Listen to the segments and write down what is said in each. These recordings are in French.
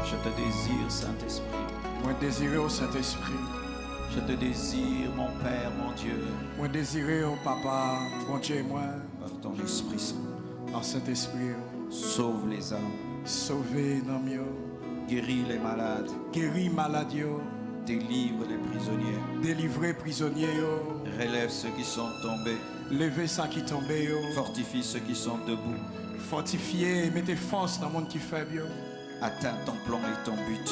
Je te désire, Saint-Esprit. Moi désiré au Saint-Esprit. Je te désire, mon Père, mon Dieu. Moi désiré au Papa, mon Dieu, moi. Par ton Esprit Saint. Par Saint-Esprit. Sauve les âmes. Sauver nos mieux. Guéris les malades. Guéris malades. Délivre les prisonniers. Délivrer prisonniers. Relève ceux qui sont tombés. Levez ceux qui tombent. Fortifie ceux qui sont debout. Fortifiez et mettez force dans le monde qui fait bien. Atteins ton plan et ton but.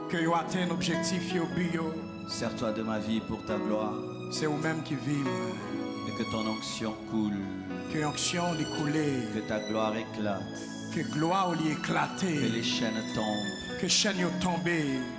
Que vous atteignez l'objectif et le but. Sers-toi de ma vie pour ta gloire. C'est vous-même qui vivez. Et que ton onction coule. Que l'onction découle. Que ta gloire éclate. Que gloire lui éclate. Que les chaînes tombent. Que chaînes tombent.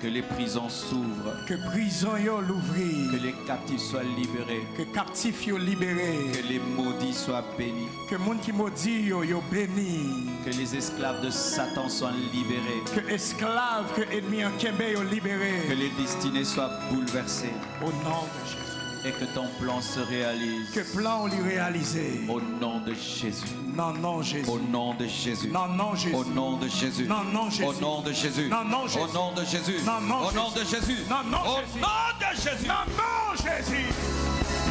Que les prisons s'ouvrent. Que prison l'ouvrir. Que les captifs soient libérés. Que captifs soient libérés. Que les maudits soient bénis. Que les gens qui maudit yo bénis. Que les esclaves de Satan soient libérés. Que esclaves, que ennemis en Kembe yo libérés. Que les destinées soient bouleversées. Au nom de Jésus. Et que ton plan se réalise. Que plan lui réalisé. Au nom de Jésus. Non, non, Jésus. Au nom de Jésus. Non, non, Jésus. Au nom de Jésus. Non, non, Jésus. Au nom de Jésus. Non, non, Jésus. Au nom de Jésus. Non, non, Au nom de Jésus. Non, non, Au Jésus. nom de Jésus. Non, non, Jésus.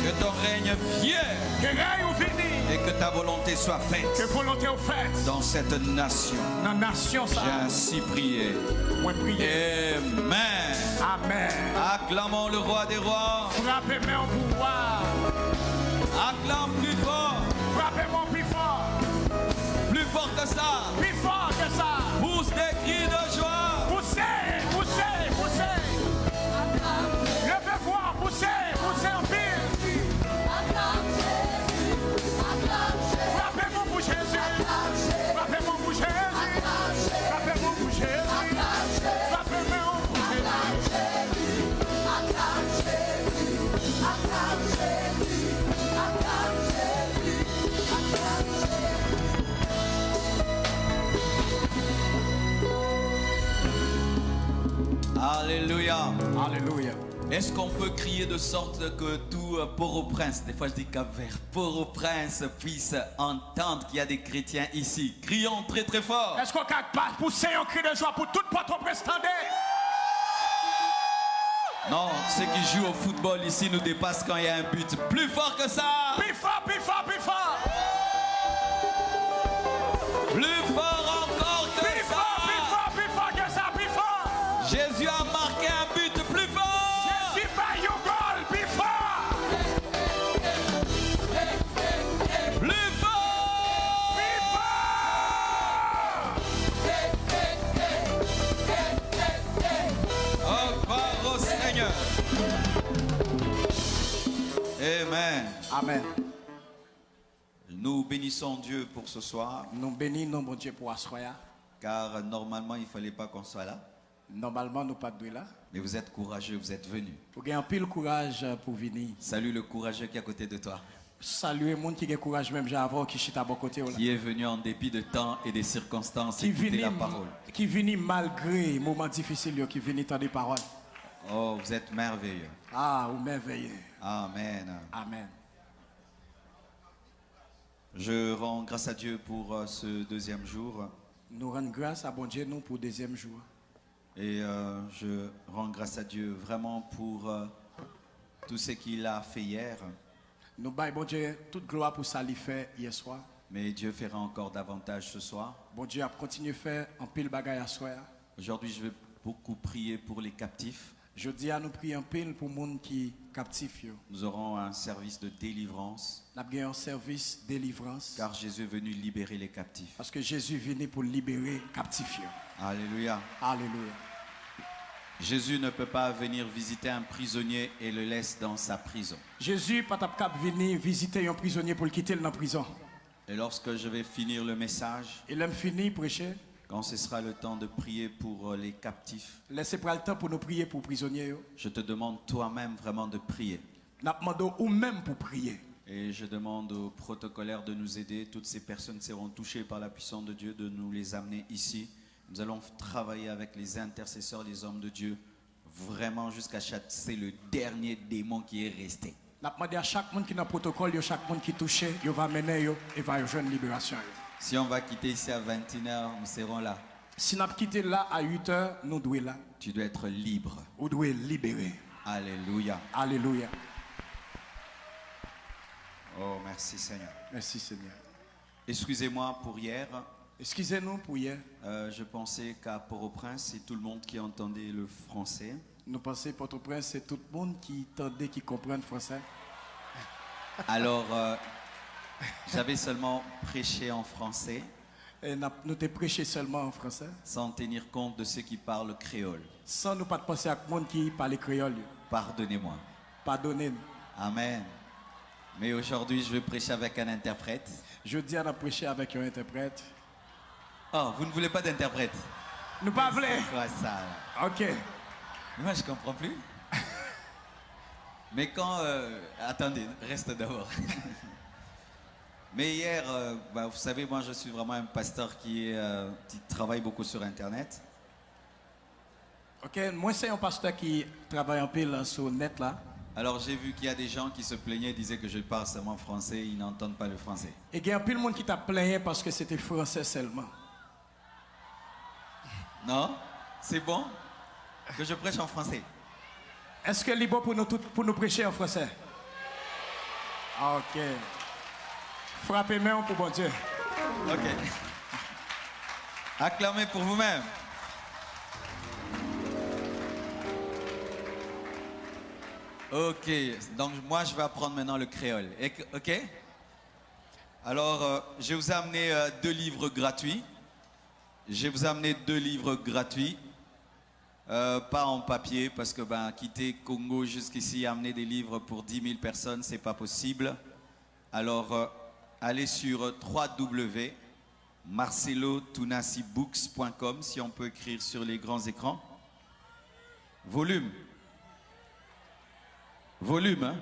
Que ton règne vienne. Que règne ou vini. Et que ta volonté soit faite. Que volonté ou faite. Dans cette nation. Dans la nation, ça. J'ai ainsi prié. Moi prier. Amen. Amen. Acclamons le roi des rois. Frappez-moi au pouvoir. Acclame plus fort. Frappez-moi plus fort. Plus fort que ça. Plus fort que ça. Pousse des cris de joie. Poussez, poussez, poussez. Levez voir, poussez, poussez en pile. Frappez-moi pour Jésus. Frappez-moi pour Jésus. Frappez-moi pour Jésus. Frappez-moi pour Alléluia. Alléluia. Est-ce qu'on peut crier de sorte que tout Port-au-Prince, des fois je dis Cap-Vert, Port-au-Prince puisse entendre qu'il y a des chrétiens ici? Crions très très fort. Est-ce qu'on peut pousser un cri de joie pour toute Port-au-Prince? Non, ceux qui jouent au football ici nous dépassent quand il y a un but. Plus fort que ça. Plus fort, plus fort, plus fort. Plus fort encore que Plus ça. fort, plus fort, plus fort que ça, plus fort. Jésus a marqué un but plus fort. Jésus bat your goal, plus fort. Plus fort. Plus fort. Oh, gloire au Seigneur. Amen. Amen. Nous bénissons Dieu pour ce soir. Nous bénissons mon Dieu pour assoya. Car normalement il ne fallait pas qu'on soit là. Normalement nous pas de là. Mais vous êtes courageux, vous êtes venus. Vous avez un pile courage pour venir. Salut le courageux qui est à côté de toi. Saluer les gens qui ont courage même avant qui chita à bon côté. Qui est venu en dépit de temps et des circonstances Qui écouter vient la parole. qui vient malgré les moments difficiles qui viennent entendre des paroles. Oh, vous êtes merveilleux. Ah, ou merveilleux. Amen. Amen. Je rends grâce à Dieu pour ce deuxième jour. Nous rendons grâce à bon Dieu nous pour le deuxième jour. Et je rends grâce à Dieu vraiment pour tout ce qu'il a fait hier. Nous baillons bon Dieu toute gloire pour ça qu'il fait hier soir. Mais Dieu fera encore davantage ce soir. Bon Dieu a continué à faire un pile bagaille à soir. Aujourd'hui, je vais beaucoup prier pour les captifs. Je dis à nous prier un pile pour les gens qui captifs. Nous aurons un service de délivrance. Nous avons un service de délivrance. Car Jésus est venu libérer les captifs. Parce que Jésus est venu pour libérer les captifs. Alléluia. Alléluia. Jésus ne peut pas venir visiter un prisonnier et le laisse dans sa prison. Jésus n'est pas capable de venir visiter un prisonnier pour le quitter dans la prison. Et lorsque je vais finir le message, Il aime finir prêcher. quand ce sera le temps de prier pour les captifs, Laissez prendre le temps pour nous prier pour les prisonniers. je te demande toi-même vraiment de prier. Nous demandons ou même pour prier. Et je demande aux protocolaires de nous aider. Toutes ces personnes seront touchées par la puissance de Dieu, de nous les amener ici. Nous allons travailler avec les intercesseurs, les hommes de Dieu, vraiment jusqu'à chasser le dernier démon qui est resté. Nous demandons à chaque monde qui est dans le protocole, chaque monde qui est touché, il va mener et va rejoindre la libération. Si on va quitter ici à 21h, nous serons là. Si nous quittons là à 8h, nous devons être là. Tu dois être libre. Nous devons être libérés. Alléluia. Alléluia. Oh, merci Seigneur. Merci Seigneur. Excusez-moi pour hier. Excusez-nous pour hier. Je pensais qu'à Port-au-Prince, c'est tout le monde qui entendait le français. Nous pensons Port-au-Prince, c'est tout le monde qui entendait, qui comprend le français. Alors, j'avais seulement prêché en français, Et nous avons prêché seulement en français, sans tenir compte de ceux qui parlent créole. sans nous pas penser à le monde qui parle créole. Pardonnez-moi. Pardonnez-nous. Amen. Mais aujourd'hui, je vais prêcher avec un interprète. Jeudi, on a prêché avec un interprète. Oh, vous ne voulez pas d'interprète? Nous pas voulons. C'est quoi ça là? Ok. Moi, je comprends plus. Mais quand... attendez, reste d'abord. Mais hier, vous savez, moi, je suis vraiment un pasteur qui travaille beaucoup sur Internet. Ok, moi c'est un pasteur qui travaille un peu là, sur le net là. Alors, j'ai vu qu'il y a des gens qui se plaignaient, disaient que je parle seulement français, ils n'entendent pas le français. Et il y a un peu de monde qui t'a plaigné parce que c'était français seulement. Non? C'est bon que je prêche en français? Est-ce que c'est bon pour nous prêcher en français? Ok. Frappez main pour bon Dieu. Ok. Acclamez pour vous-même. Ok, donc moi je vais apprendre maintenant le créole. Ok? Alors, je vous ai amené 2 livres gratuits. Je vous ai amené 2 livres gratuits. Pas en papier, parce que quitter Congo jusqu'ici, amener des livres pour 10 000 personnes, c'est pas possible. Alors, allez sur www.marcelotunasibooks.com si on peut écrire sur les grands écrans. Volume. Volume, hein?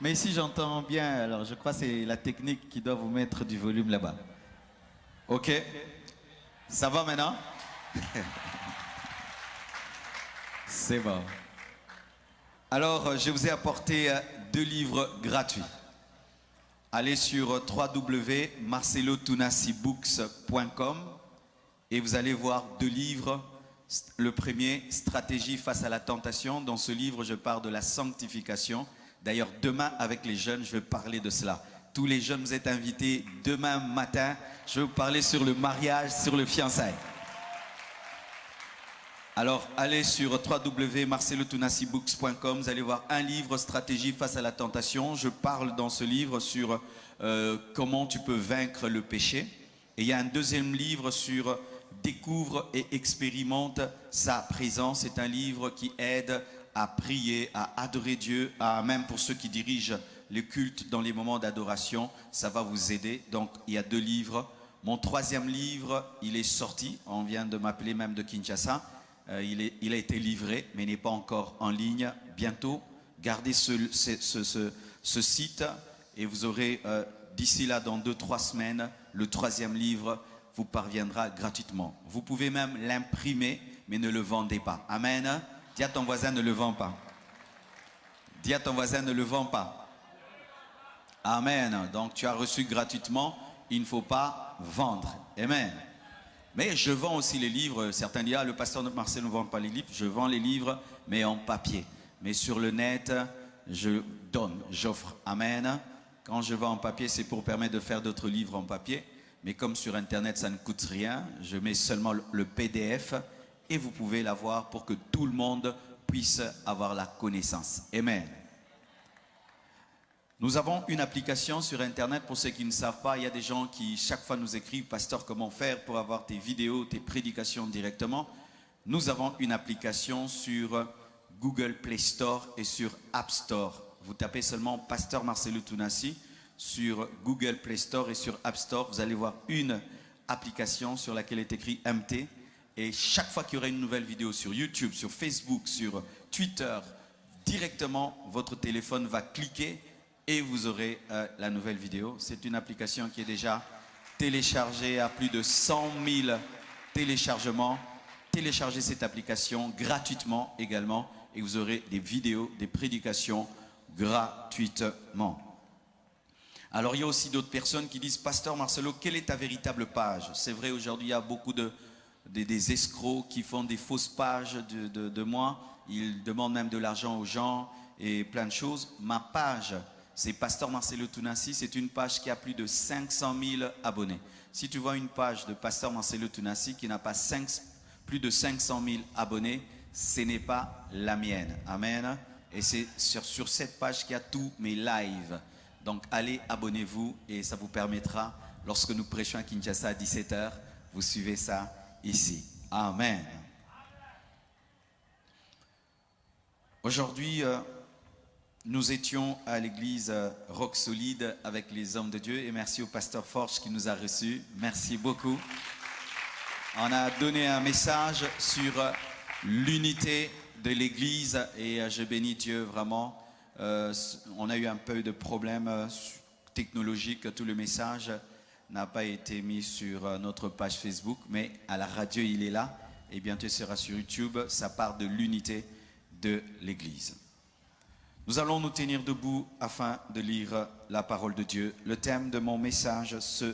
Mais ici j'entends bien, alors je crois que c'est la technique qui doit vous mettre du volume là-bas. Ok? Ça va maintenant? C'est bon. Alors, je vous ai apporté 2 livres gratuits. Allez sur www.marcelotunasibooks.com et vous allez voir 2 livres. Le premier, Stratégie face à la tentation. Dans ce livre, je parle de la sanctification. D'ailleurs, demain, avec les jeunes, je vais parler de cela. Tous les jeunes, vous êtes invités. Demain matin, je vais vous parler sur le mariage, sur le fiançailles. Alors, allez sur www.marcelotunasibooks.com. Vous allez voir un livre, Stratégie face à la tentation. Je parle dans ce livre sur comment tu peux vaincre le péché. Et il y a un deuxième livre sur Découvre et expérimente sa présence. C'est un livre qui aide à prier, à adorer Dieu, même pour ceux qui dirigent les cultes dans les moments d'adoration. Ça va vous aider. Donc, il y a 2 livres. Mon 3e livre, il est sorti. On vient de m'appeler même de Kinshasa. Il a été livré, mais n'est pas encore en ligne. Bientôt, gardez ce site et vous aurez, d'ici là, dans 2-3 semaines, le 3e livre vous parviendra gratuitement. Vous pouvez même l'imprimer, mais ne le vendez pas. Amen. Dis à ton voisin, ne le vends pas. Dis à ton voisin, ne le vends pas. Amen. Donc, tu as reçu gratuitement, il ne faut pas vendre. Amen. Mais je vends aussi les livres. Certains disent, le pasteur de Marseille ne vend pas les livres. Je vends les livres, mais en papier. Mais sur le net, je donne, j'offre. Amen. Quand je vends en papier, c'est pour permettre de faire d'autres livres en papier. Mais comme sur Internet, ça ne coûte rien, je mets seulement le PDF et vous pouvez l'avoir pour que tout le monde puisse avoir la connaissance. Amen. Nous avons une application sur Internet. Pour ceux qui ne savent pas, il y a des gens qui chaque fois nous écrivent « Pasteur, comment faire pour avoir tes vidéos, tes prédications directement ?» Nous avons une application sur Google Play Store et sur App Store. Vous tapez seulement « Pasteur Marcelo Tounassi » sur Google Play Store et sur App Store. Vous allez voir une application sur laquelle est écrit MT. Et chaque fois qu'il y aura une nouvelle vidéo sur YouTube, sur Facebook, sur Twitter, directement, votre téléphone va cliquer et vous aurez la nouvelle vidéo. C'est une application qui est déjà téléchargée à plus de 100 000 téléchargements. Téléchargez cette application gratuitement également et vous aurez des vidéos, des prédications gratuitement. Alors il y a aussi d'autres personnes qui disent « Pasteur Marcelo, quelle est ta véritable page ?» C'est vrai, aujourd'hui il y a beaucoup des escrocs qui font des fausses pages de moi. Ils demandent même de l'argent aux gens et plein de choses. Ma page, c'est Pasteur Marcelo Tounassi. C'est une page qui a plus de 500 000 abonnés. Si tu vois une page de Pasteur Marcelo Tounassi qui n'a pas plus de 500 000 abonnés, ce n'est pas la mienne. Amen. Et c'est sur cette page qu'il y a tous mes lives. Donc allez, abonnez-vous et ça vous permettra, lorsque nous prêchons à Kinshasa à 17 h, vous suivez ça ici. Amen. Aujourd'hui, nous étions à l'église Roc Solide avec les hommes de Dieu et merci au pasteur Forge qui nous a reçus. Merci beaucoup. On a donné un message sur l'unité de l'église et je bénis Dieu vraiment. On a eu un peu de problèmes technologiques. Tout le message n'a pas été mis sur notre page Facebook, mais à la radio, il est là. Et bientôt, il sera sur YouTube. Ça part de l'unité de l'Église. Nous allons nous tenir debout afin de lire la parole de Dieu. Le thème de mon message ce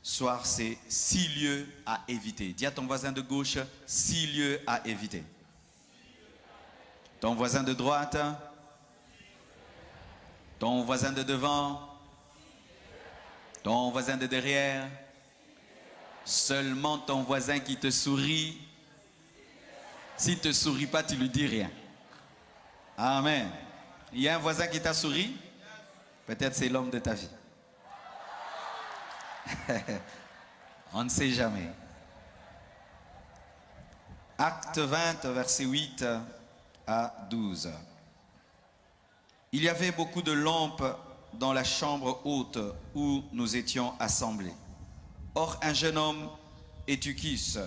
soir, c'est « 6 lieux à éviter ». Dis à ton voisin de gauche, « 6 lieux à éviter ». Ton voisin de droite, ton voisin de devant, ton voisin de derrière, seulement ton voisin qui te sourit. S'il ne te sourit pas, tu ne lui dis rien. Amen. Il y a un voisin qui t'a souri? Peut-être c'est l'homme de ta vie. On ne sait jamais. Acte 20, versets 8 à 12. Il y avait beaucoup de lampes dans la chambre haute où nous étions assemblés. Or, un jeune homme, Eutychus,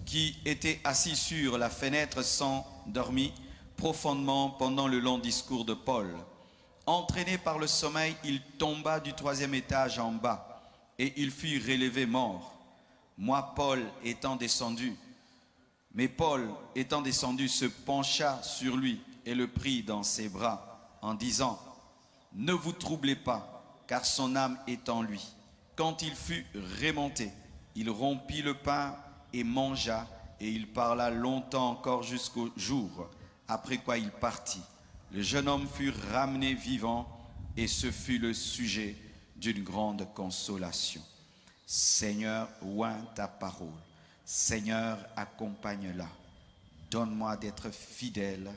qui était assis sur la fenêtre, s'endormit profondément pendant le long discours de Paul. Entraîné par le sommeil, il tomba du 3e étage en bas et il fut relevé mort. Paul étant descendu, se pencha sur lui et le prit dans ses bras en disant « Ne vous troublez pas, car son âme est en lui. » Quand il fut remonté, il rompit le pain et mangea, et il parla longtemps encore jusqu'au jour, après quoi il partit. Le jeune homme fut ramené vivant, et ce fut le sujet d'une grande consolation. Seigneur, oins ta parole. Seigneur, accompagne-la. Donne-moi d'être fidèle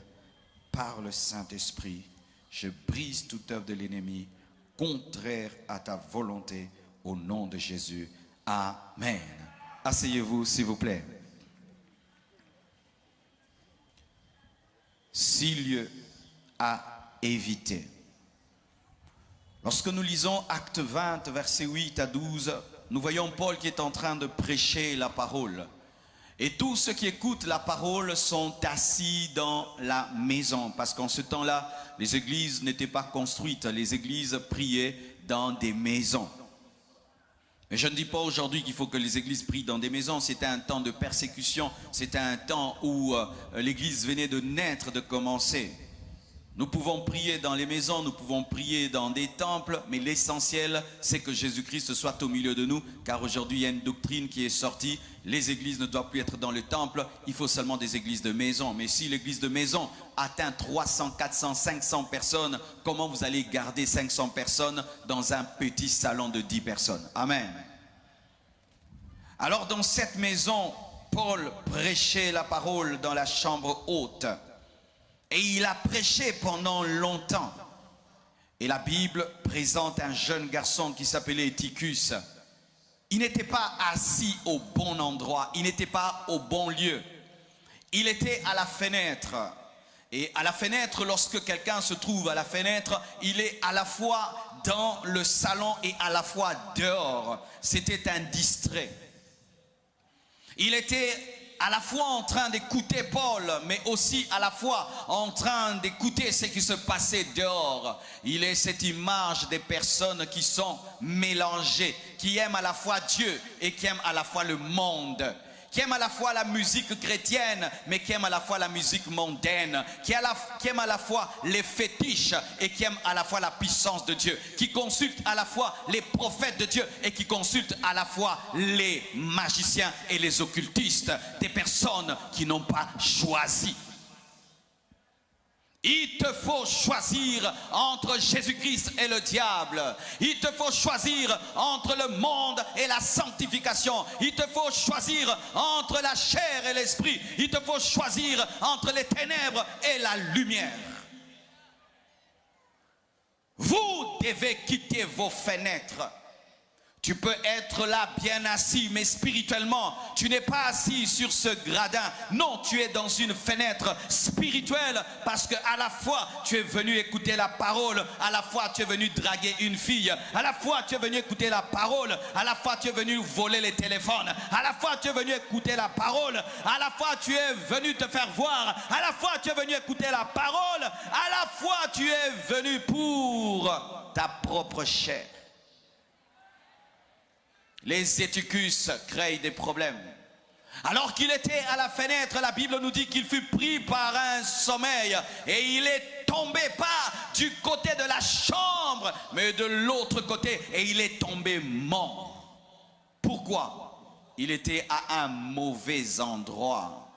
par le Saint-Esprit. Je brise toute œuvre de l'ennemi, contraire à ta volonté, au nom de Jésus. Amen. Asseyez-vous, s'il vous plaît. 6 lieux à éviter. Lorsque nous lisons Acte 20, versets 8 à 12, nous voyons Paul qui est en train de prêcher la parole. Et tous ceux qui écoutent la parole sont assis dans la maison. Parce qu'en ce temps-là, les églises n'étaient pas construites. Les églises priaient dans des maisons. Mais je ne dis pas aujourd'hui qu'il faut que les églises prient dans des maisons. C'était un temps de persécution. C'était un temps où l'église venait de naître, de commencer. Nous pouvons prier dans les maisons, nous pouvons prier dans des temples, mais l'essentiel, c'est que Jésus-Christ soit au milieu de nous, car aujourd'hui, il y a une doctrine qui est sortie. Les églises ne doivent plus être dans le temple, il faut seulement des églises de maison. Mais si l'église de maison atteint 300, 400, 500 personnes, comment vous allez garder 500 personnes dans un petit salon de 10 personnes? Amen. Alors, dans cette maison, Paul prêchait la parole dans la chambre haute. Et il a prêché pendant longtemps. Et la Bible présente un jeune garçon qui s'appelait Tychus. Il n'était pas assis au bon endroit, il n'était pas au bon lieu. Il était à la fenêtre. Et à la fenêtre, lorsque quelqu'un se trouve à la fenêtre, il est à la fois dans le salon et à la fois dehors. C'était un distrait. Il était à la fois en train d'écouter Paul, mais aussi à la fois en train d'écouter ce qui se passait dehors. Il est cette image des personnes qui sont mélangées, qui aiment à la fois Dieu et qui aiment à la fois le monde, qui aiment à la fois la musique chrétienne, mais qui aiment à la fois la musique mondaine, qui aiment à la fois les fétiches et qui aiment à la fois la puissance de Dieu, qui consultent à la fois les prophètes de Dieu et qui consultent à la fois les magiciens et les occultistes, des personnes qui n'ont pas choisi. Il te faut choisir entre Jésus-Christ et le diable. Il te faut choisir entre le monde et la sanctification. Il te faut choisir entre la chair et l'esprit. Il te faut choisir entre les ténèbres et la lumière. Vous devez quitter vos fenêtres. Tu peux être là bien assis, mais spirituellement, tu n'es pas assis sur ce gradin. Non, tu es dans une fenêtre spirituelle parce qu'à la fois, tu es venu écouter la parole, à la fois, tu es venu draguer une fille, à la fois, tu es venu écouter la parole, à la fois, tu es venu voler les téléphones, à la fois, tu es venu écouter la parole, à la fois, tu es venu te faire voir, à la fois, tu es venu écouter la parole, à la fois, tu es venu pour ta propre chair. Les Eutychus créent des problèmes. Alors qu'il était à la fenêtre, la Bible nous dit qu'il fut pris par un sommeil et il est tombé pas du côté de la chambre, mais de l'autre côté, et il est tombé mort. Pourquoi? Il était à un mauvais endroit.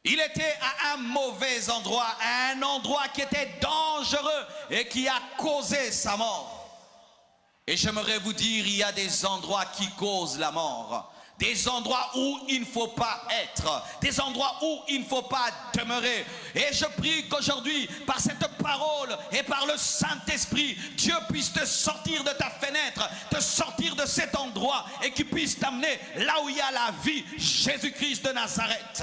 Il était à un mauvais endroit, à un endroit qui était dangereux et qui a causé sa mort. Et j'aimerais vous dire, il y a des endroits qui causent la mort. Des endroits où il ne faut pas être. Des endroits où il ne faut pas demeurer. Et je prie qu'aujourd'hui, par cette parole et par le Saint-Esprit, Dieu puisse te sortir de ta fenêtre, te sortir de cet endroit et qu'il puisse t'amener là où il y a la vie, Jésus-Christ de Nazareth.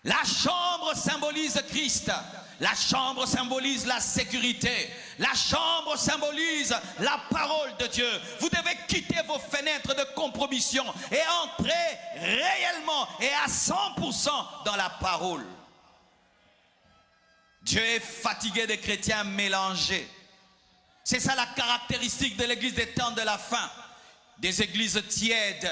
La chambre symbolise Christ. La chambre symbolise la sécurité. La chambre symbolise la parole de Dieu. Vous devez quitter vos fenêtres de compromission et entrer réellement et à 100% dans la parole. Dieu est fatigué des chrétiens mélangés. C'est ça la caractéristique de l'église des temps de la fin. Des églises tièdes.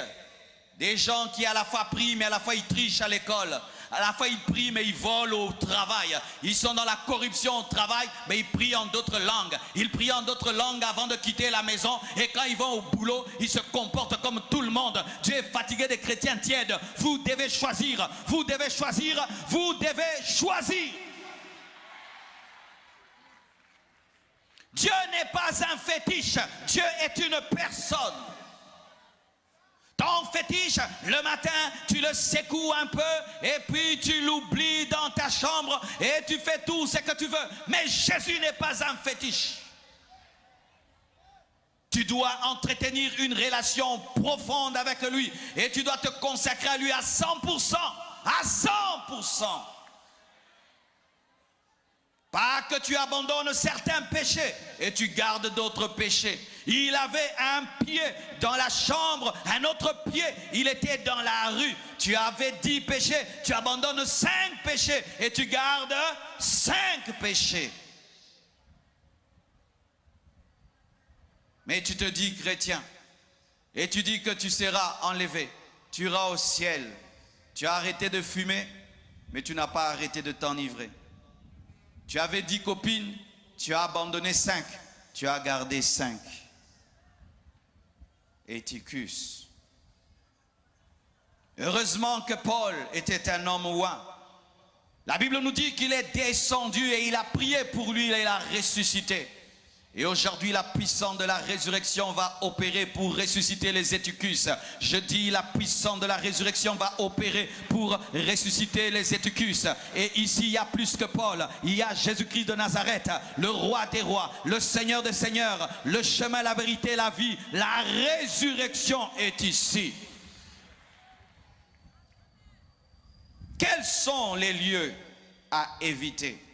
Des gens qui à la fois prient mais à la fois ils trichent à l'école. À la fois ils prient mais ils volent au travail. Ils sont dans la corruption au travail mais ils prient en d'autres langues. Ils prient en d'autres langues avant de quitter la maison. Et quand ils vont au boulot, ils se comportent comme tout le monde. Dieu est fatigué des chrétiens tièdes. Vous devez choisir. Vous devez choisir. Vous devez choisir. Dieu n'est pas un fétiche. Dieu est une personne. Ton fétiche, le matin, tu le secoues un peu et puis tu l'oublies dans ta chambre et tu fais tout ce que tu veux. Mais Jésus n'est pas un fétiche. Tu dois entretenir une relation profonde avec lui et tu dois te consacrer à lui à 100%. À 100%. Pas que tu abandonnes certains péchés et tu gardes d'autres péchés. Il avait un pied dans la chambre, un autre pied, il était dans la rue. Tu avais 10 péchés, tu abandonnes 5 péchés et tu gardes 5 péchés. Mais tu te dis chrétien et tu dis que tu seras enlevé, tu iras au ciel. Tu as arrêté de fumer, mais tu n'as pas arrêté de t'enivrer. Tu avais 10 copines, tu as abandonné 5, tu as gardé 5. Eutychus. Heureusement que Paul était un homme oint. La Bible nous dit qu'il est descendu et il a prié pour lui et il a ressuscité. Et aujourd'hui, la puissance de la résurrection va opérer pour ressusciter les Eutychus. Je dis, la puissance de la résurrection va opérer pour ressusciter les Eutychus. Et ici, il y a plus que Paul. Il y a Jésus-Christ de Nazareth, le roi des rois, le Seigneur des seigneurs, le chemin, la vérité, la vie. La résurrection est ici. Quels sont les lieux à éviter?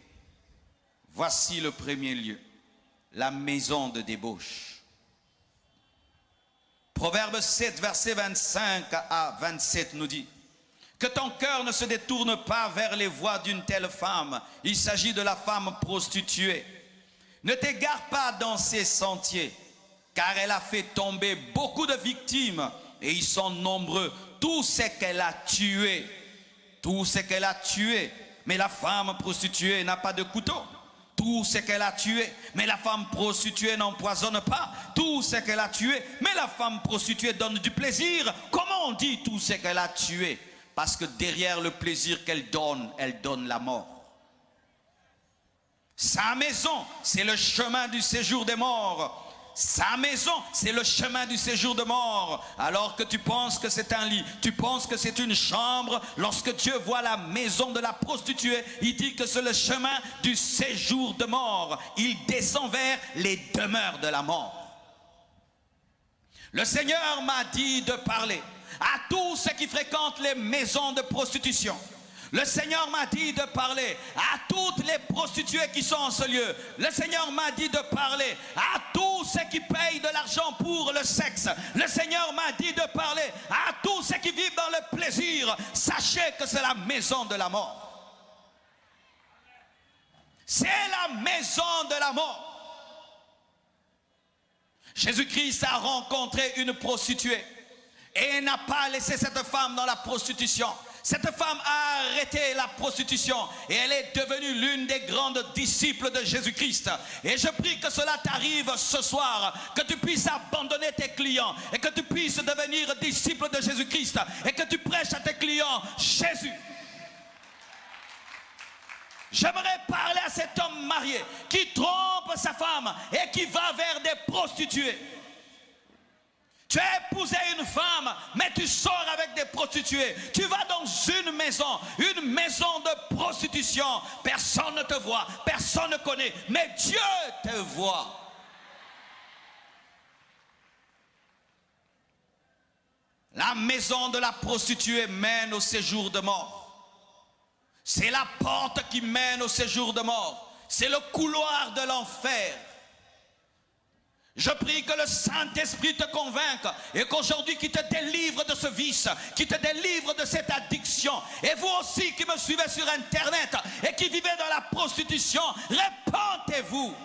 Voici le premier lieu. La maison de débauche. Proverbe 7, verset 25 à 27 nous dit que ton cœur ne se détourne pas vers les voies d'une telle femme. Il s'agit de la femme prostituée. Ne t'égare pas dans ses sentiers, car elle a fait tomber beaucoup de victimes et ils sont nombreux. Tout ce qu'elle a tué, tout ce qu'elle a tué. Mais la femme prostituée n'a pas de couteau. Tout ce qu'elle a tué, mais la femme prostituée n'empoisonne pas. Tout ce qu'elle a tué, mais la femme prostituée donne du plaisir. Comment on dit tout ce qu'elle a tué? Parce que derrière le plaisir qu'elle donne la mort. Sa maison, c'est le chemin du séjour des morts. Sa maison, c'est le chemin du séjour de mort. Alors que tu penses que c'est un lit, tu penses que c'est une chambre. Lorsque Dieu voit la maison de la prostituée, il dit que c'est le chemin du séjour de mort. Il descend vers les demeures de la mort. Le Seigneur m'a dit de parler à tous ceux qui fréquentent les maisons de prostitution. Le Seigneur m'a dit de parler à toutes les prostituées qui sont en ce lieu. Le Seigneur m'a dit de parler à tous ceux qui payent de l'argent pour le sexe. Le Seigneur m'a dit de parler à tous ceux qui vivent dans le plaisir. Sachez que c'est la maison de la mort. C'est la maison de la mort. Jésus-Christ a rencontré une prostituée et n'a pas laissé cette femme dans la prostitution. Cette femme a arrêté la prostitution et elle est devenue l'une des grandes disciples de Jésus-Christ. Et je prie que cela t'arrive ce soir, que tu puisses abandonner tes clients et que tu puisses devenir disciple de Jésus-Christ et que tu prêches à tes clients Jésus. J'aimerais parler à cet homme marié qui trompe sa femme et qui va vers des prostituées. Tu as épousé une femme, mais tu sors avec des prostituées. Tu vas dans une maison de prostitution. Personne ne te voit, personne ne connaît, mais Dieu te voit. La maison de la prostituée mène au séjour de mort. C'est la porte qui mène au séjour de mort. C'est le couloir de l'enfer. Je prie que le Saint-Esprit te convainque et qu'aujourd'hui qu'il te délivre de ce vice, qu'il te délivre de cette addiction. Et vous aussi qui me suivez sur Internet et qui vivez dans la prostitution, répentez-vous.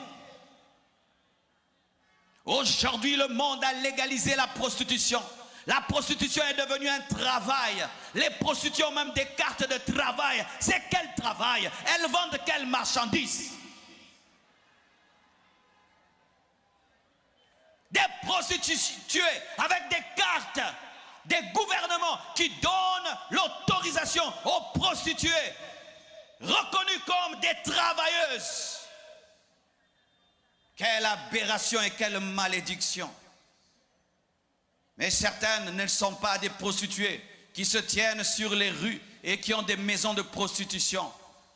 Aujourd'hui, le monde a légalisé la prostitution. La prostitution est devenue un travail. Les prostituées ont même des cartes de travail. C'est quel travail? Elles vendent quelles marchandises? Des prostituées avec des cartes, des gouvernements qui donnent l'autorisation aux prostituées, reconnues comme des travailleuses. Quelle aberration et quelle malédiction. Mais certaines ne sont pas des prostituées qui se tiennent sur les rues et qui ont des maisons de prostitution.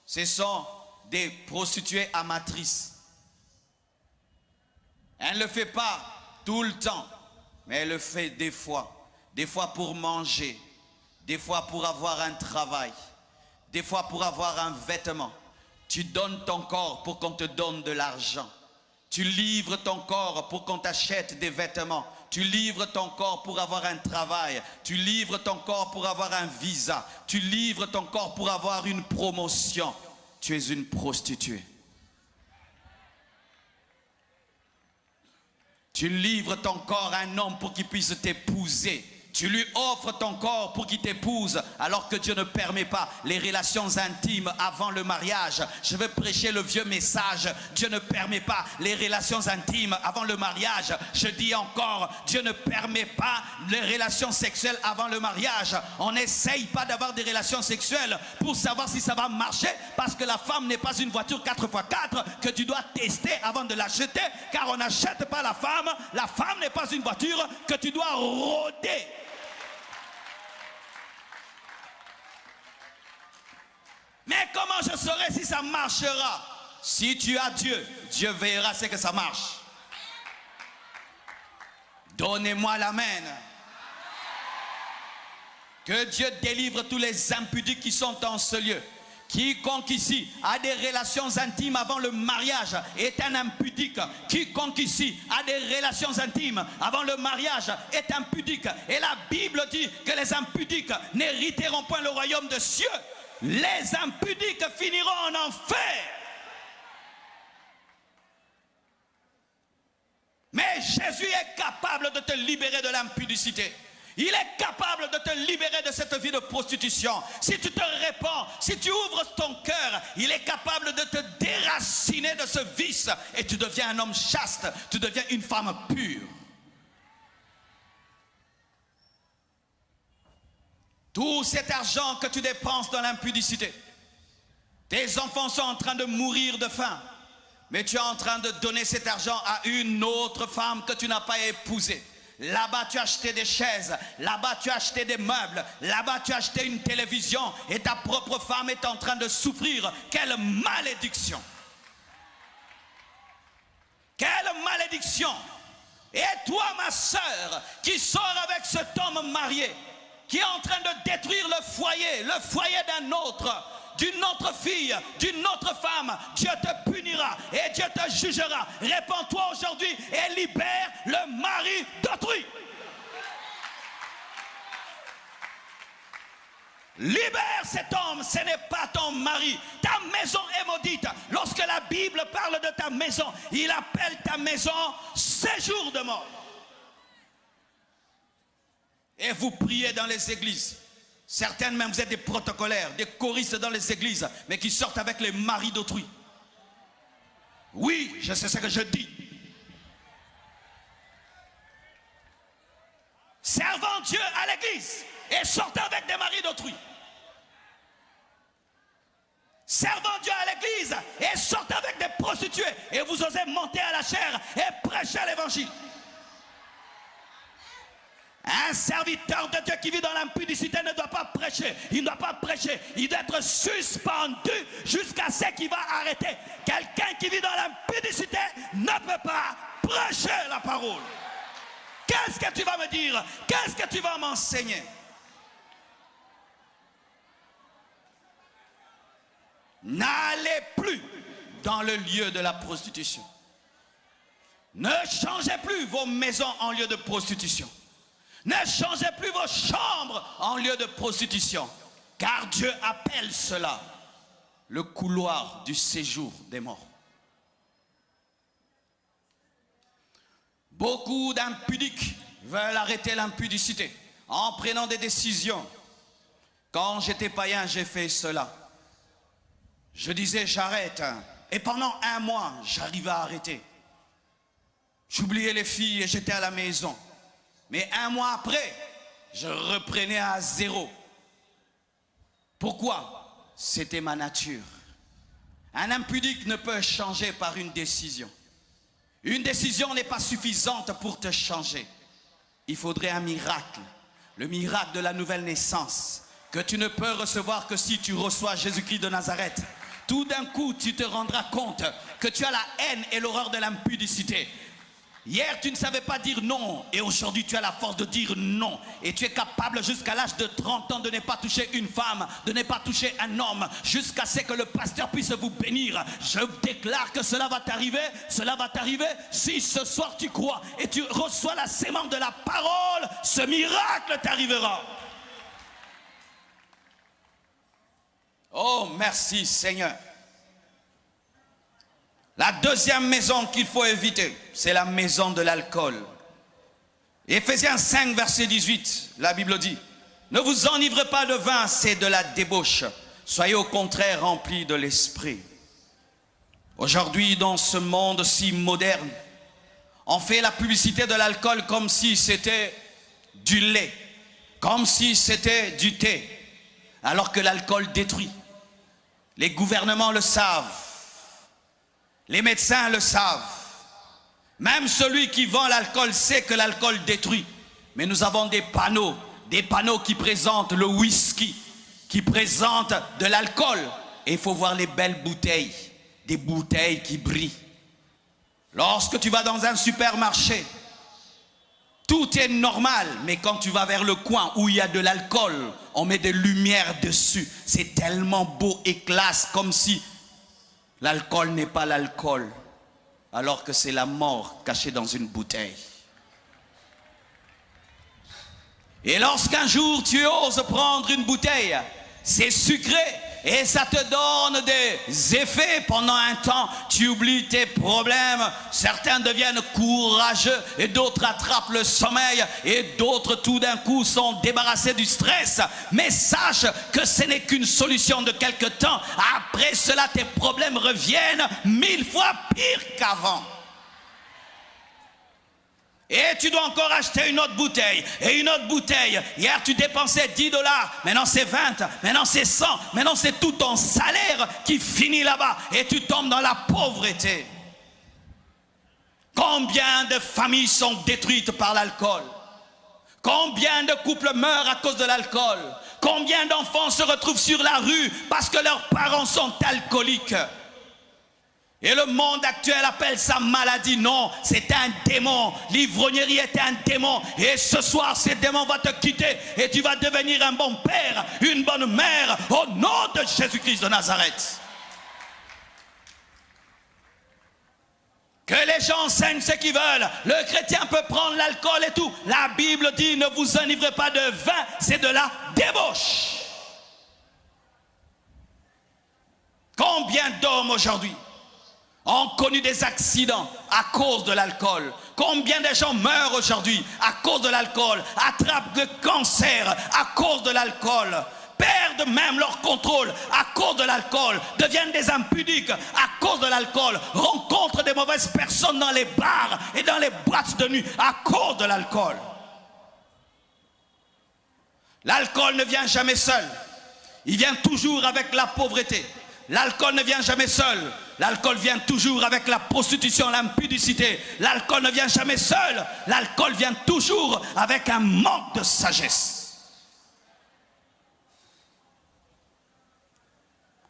Ce sont des prostituées amatrices. Elle ne le fait pas tout le temps, mais elle le fait des fois pour manger, des fois pour avoir un travail, des fois pour avoir un vêtement. Tu donnes ton corps pour qu'on te donne de l'argent. Tu livres ton corps pour qu'on t'achète des vêtements. Tu livres ton corps pour avoir un travail. Tu livres ton corps pour avoir un visa. Tu livres ton corps pour avoir une promotion. Tu es une prostituée. Tu livres ton corps à un homme pour qu'il puisse t'épouser. Tu lui offres ton corps pour qu'il t'épouse alors que Dieu ne permet pas les relations intimes avant le mariage. Je veux prêcher le vieux message. Dieu ne permet pas les relations intimes avant le mariage. Je dis encore, Dieu ne permet pas les relations sexuelles avant le mariage. On n'essaye pas d'avoir des relations sexuelles pour savoir si ça va marcher, parce que la femme n'est pas une voiture 4x4 que tu dois tester avant de l'acheter, car on n'achète pas la femme. La femme n'est pas une voiture que tu dois rôder. Mais comment je saurai si ça marchera? Si tu as Dieu, Dieu veillera à ce que ça marche. Donnez-moi l'amen. Que Dieu délivre tous les impudiques qui sont dans ce lieu. Quiconque ici a des relations intimes avant le mariage est un impudique. Quiconque ici a des relations intimes avant le mariage est impudique. Et la Bible dit que les impudiques n'hériteront point le royaume des cieux. Les impudiques finiront en enfer. Mais Jésus est capable de te libérer de l'impudicité. Il est capable de te libérer de cette vie de prostitution. Si tu te répands, si tu ouvres ton cœur, il est capable de te déraciner de ce vice. Et tu deviens un homme chaste, tu deviens une femme pure. Tout cet argent que tu dépenses dans l'impudicité, tes enfants sont en train de mourir de faim, mais tu es en train de donner cet argent à une autre femme que tu n'as pas épousée. Là-bas, tu as acheté des chaises. Là-bas, tu as acheté des meubles. Là-bas, tu as acheté une télévision. Et ta propre femme est en train de souffrir. Quelle malédiction! Quelle malédiction! Et toi, ma sœur, qui sors avec cet homme marié, qui est en train de détruire le foyer d'un autre, d'une autre fille, d'une autre femme, Dieu te punira et Dieu te jugera. Répands-toi aujourd'hui et libère le mari d'autrui. Libère cet homme, ce n'est pas ton mari. Ta maison est maudite. Lorsque la Bible parle de ta maison, il appelle ta maison séjour de mort. Et vous priez dans les églises. Certaines même, vous êtes des protocolaires, des choristes dans les églises, mais qui sortent avec les maris d'autrui. Oui, je sais ce que je dis. Servant Dieu à l'église et sortant avec des maris d'autrui. Servant Dieu à l'église et sortant avec des prostituées. Et vous osez monter à la chair et prêcher l'évangile. Un serviteur de Dieu qui vit dans l'impudicité ne doit pas prêcher. Il ne doit pas prêcher. Il doit être suspendu jusqu'à ce qu'il va arrêter. Quelqu'un qui vit dans l'impudicité ne peut pas prêcher la parole. Qu'est-ce que tu vas me dire? Qu'est-ce que tu vas m'enseigner? N'allez plus dans le lieu de la prostitution. Ne changez plus vos maisons en lieu de prostitution. Ne changez plus vos chambres en lieu de prostitution, car Dieu appelle cela le couloir du séjour des morts. Beaucoup d'impudiques veulent arrêter l'impudicité en prenant des décisions. Quand j'étais païen, j'ai fait cela. Je disais j'arrête, et pendant un mois, j'arrivais à arrêter. J'oubliais les filles et j'étais à la maison. Mais un mois après, je reprenais à zéro. Pourquoi? C'était ma nature. Un impudique ne peut changer par une décision. Une décision n'est pas suffisante pour te changer. Il faudrait un miracle. Le miracle de la nouvelle naissance. Que tu ne peux recevoir que si tu reçois Jésus-Christ de Nazareth. Tout d'un coup, tu te rendras compte que tu as la haine et l'horreur de l'impudicité. Hier, tu ne savais pas dire non et aujourd'hui, tu as la force de dire non. Et tu es capable jusqu'à l'âge de 30 ans de ne pas toucher une femme, de ne pas toucher un homme, jusqu'à ce que le pasteur puisse vous bénir. Je déclare que cela va t'arriver si ce soir tu crois et tu reçois la sémence de la parole, ce miracle t'arrivera. Oh, merci Seigneur. La deuxième maison qu'il faut éviter, c'est la maison de l'alcool. Éphésiens 5, verset 18, la Bible dit, « Ne vous enivrez pas de vin, c'est de la débauche. Soyez au contraire remplis de l'esprit. » Aujourd'hui, dans ce monde si moderne, on fait la publicité de l'alcool comme si c'était du lait, comme si c'était du thé, alors que l'alcool détruit. Les gouvernements le savent, les médecins le savent, même celui qui vend l'alcool sait que l'alcool détruit. Mais nous avons des panneaux qui présentent le whisky, qui présentent de l'alcool. Et il faut voir les belles bouteilles, des bouteilles qui brillent. Lorsque tu vas dans un supermarché, tout est normal, mais quand tu vas vers le coin où il y a de l'alcool, on met des lumières dessus. C'est tellement beau et classe, comme si l'alcool n'est pas l'alcool, alors que c'est la mort cachée dans une bouteille. Et lorsqu'un jour tu oses prendre une bouteille, c'est sucré et ça te donne des effets pendant un temps. Tu oublies tes problèmes, certains deviennent courageux et d'autres attrapent le sommeil et d'autres tout d'un coup sont débarrassés du stress. Mais sache que ce n'est qu'une solution de quelque temps. Après cela, tes problèmes reviennent 1000 fois pire qu'avant. Et tu dois encore acheter une autre bouteille et une autre bouteille. Hier tu dépensais 10 $, maintenant c'est 20, maintenant c'est 100, maintenant c'est tout ton salaire qui finit là-bas et tu tombes dans la pauvreté. Combien de familles sont détruites par l'alcool? Combien de couples meurent à cause de l'alcool? Combien d'enfants se retrouvent sur la rue parce que leurs parents sont alcooliques? Et le monde actuel appelle ça maladie. Non, c'est un démon. L'ivrognerie est un démon. Et ce soir, ce démon va te quitter. Et tu vas devenir un bon père, une bonne mère, au nom de Jésus-Christ de Nazareth. Que les gens enseignent ce qu'ils veulent. Le chrétien peut prendre l'alcool et tout. La Bible dit, ne vous enivrez pas de vin, c'est de la débauche. Combien d'hommes aujourd'hui ont connu des accidents à cause de l'alcool? Combien de gens meurent aujourd'hui à cause de l'alcool, attrapent le cancer à cause de l'alcool, perdent même leur contrôle à cause de l'alcool, deviennent des impudiques à cause de l'alcool, rencontrent des mauvaises personnes dans les bars et dans les boîtes de nuit à cause de l'alcool. L'alcool ne vient jamais seul, il vient toujours avec la pauvreté. L'alcool ne vient jamais seul. L'alcool vient toujours avec la prostitution, l'impudicité. L'alcool ne vient jamais seul. L'alcool vient toujours avec un manque de sagesse.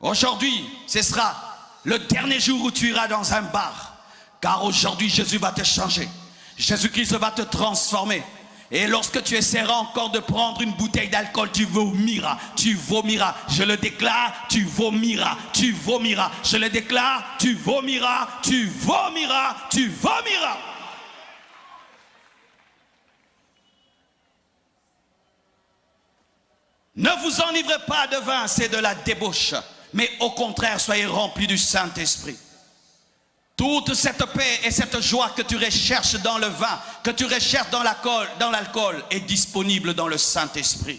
Aujourd'hui, ce sera le dernier jour où tu iras dans un bar. Car aujourd'hui, Jésus va te changer. Jésus-Christ va te transformer. Et lorsque tu essaieras encore de prendre une bouteille d'alcool, tu vomiras, je le déclare, tu vomiras, je le déclare, tu vomiras. Ne vous enivrez pas de vin, c'est de la débauche, mais au contraire, soyez remplis du Saint-Esprit. Toute cette paix et cette joie que tu recherches dans le vin, que tu recherches dans l'alcool, est disponible dans le Saint-Esprit.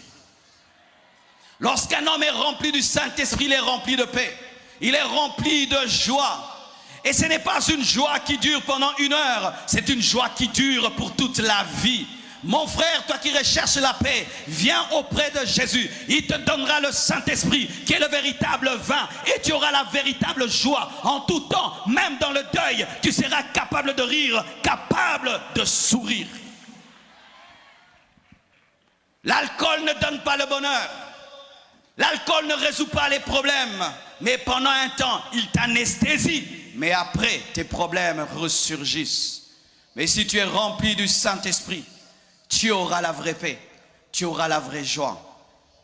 Lorsqu'un homme est rempli du Saint-Esprit, il est rempli de paix, il est rempli de joie. Et ce n'est pas une joie qui dure pendant 1 heure, c'est une joie qui dure pour toute la vie. Mon frère, toi qui recherches la paix, viens auprès de Jésus. Il te donnera le Saint-Esprit qui est le véritable vin. Et tu auras la véritable joie en tout temps. Même dans le deuil, tu seras capable de rire, capable de sourire. L'alcool ne donne pas le bonheur. L'alcool ne résout pas les problèmes. Mais pendant un temps, il t'anesthésie. Mais après, tes problèmes ressurgissent. Mais si tu es rempli du Saint-Esprit, tu auras la vraie paix, tu auras la vraie joie.